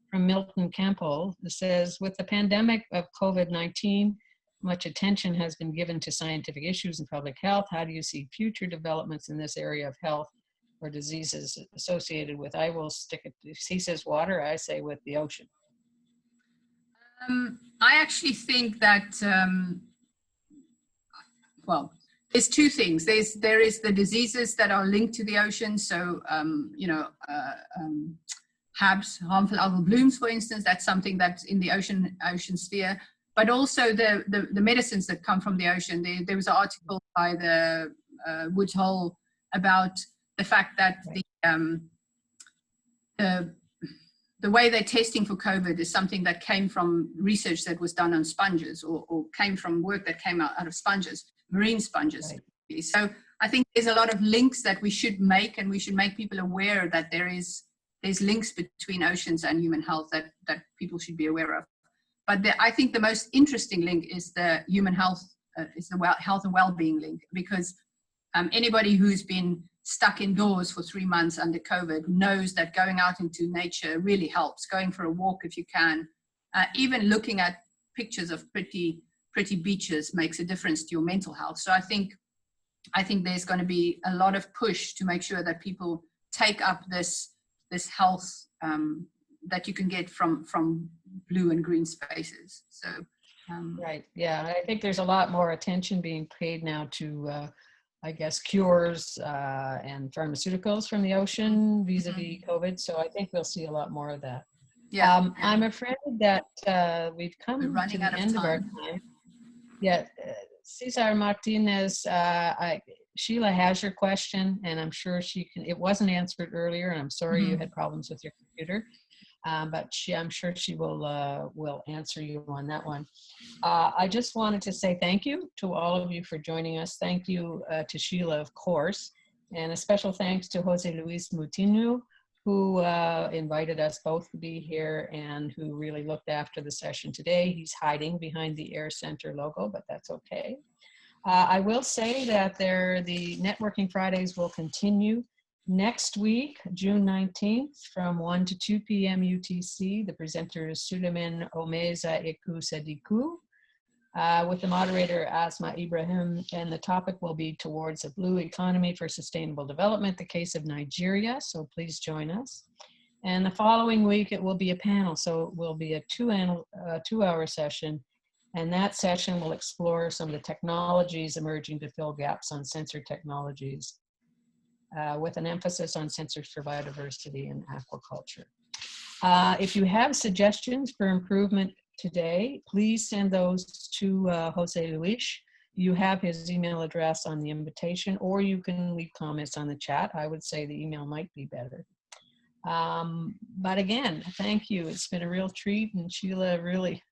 from Milton Campbell that says, with the pandemic of COVID-19, much attention has been given to scientific issues in public health. How do you see future developments in this area of health or diseases associated with, I will stick it, he says water, I say with the ocean? I actually think that, well, there's two things. There is the diseases that are linked to the ocean. So, HABs, harmful algal blooms, for instance, that's something that's in the ocean sphere. But also the medicines that come from the ocean. There was an article by the Woods Hole about the fact that the way they're testing for COVID is something that came from research that was done on sponges or came from work that came out of sponges, marine sponges. Right. So I think there's a lot of links that we should make, and we should make people aware that there's links between oceans and human health that people should be aware of. But I think the most interesting link is the human health, is the health and well-being link, because anybody who's been stuck indoors for 3 months under COVID knows that going out into nature really helps. Going for a walk if you can, even looking at pictures of pretty beaches makes a difference to your mental health. So I think there's going to be a lot of push to make sure that people take up this health that you can get from blue and green spaces. So right, yeah, I think there's a lot more attention being paid now to I guess, cures and pharmaceuticals from the ocean vis-a-vis COVID. So I think we'll see a lot more of that. Yeah. I'm afraid that we've We're come to running the out of end of our time. time. Yeah, Cesar Martinez, Sheila has your question, and I'm sure she can. It wasn't answered earlier, and I'm sorry you had problems with your computer, but I'm sure she will answer you on that one. I just wanted to say thank you to all of you for joining us. Thank you to Sheila, of course, and a special thanks to Jose Luis Moutinho, who invited us both to be here and who really looked after the session today. He's hiding behind the Air Center logo, but that's okay. I will say that the Networking Fridays will continue next week, June 19th, from 1 to 2 p.m. UTC. The presenter is Suleiman Omeza Eku Sadiku, with the moderator Asma Ibrahim, and the topic will be towards a blue economy for sustainable development, the case of Nigeria, so please join us. And the following week it will be a panel, so it will be a two-hour session, and that session will explore some of the technologies emerging to fill gaps on sensor technologies, with an emphasis on sensors for biodiversity and aquaculture. If you have suggestions for improvement today, please send those to Jose Luis. You have his email address on the invitation, or you can leave comments on the chat. I would say the email might be better. But again, thank you. It's been a real treat. And Sheila, really,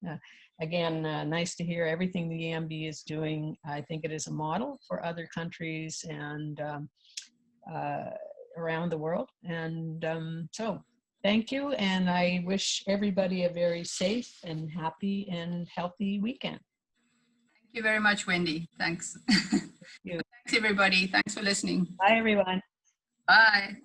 again, nice to hear everything the EMB is doing. I think it is a model for other countries and around the world. And so thank you. And I wish everybody a very safe and happy and healthy weekend. Thank you very much, Wendy. Thanks. You. Thanks, everybody. Thanks for listening. Bye, everyone. Bye.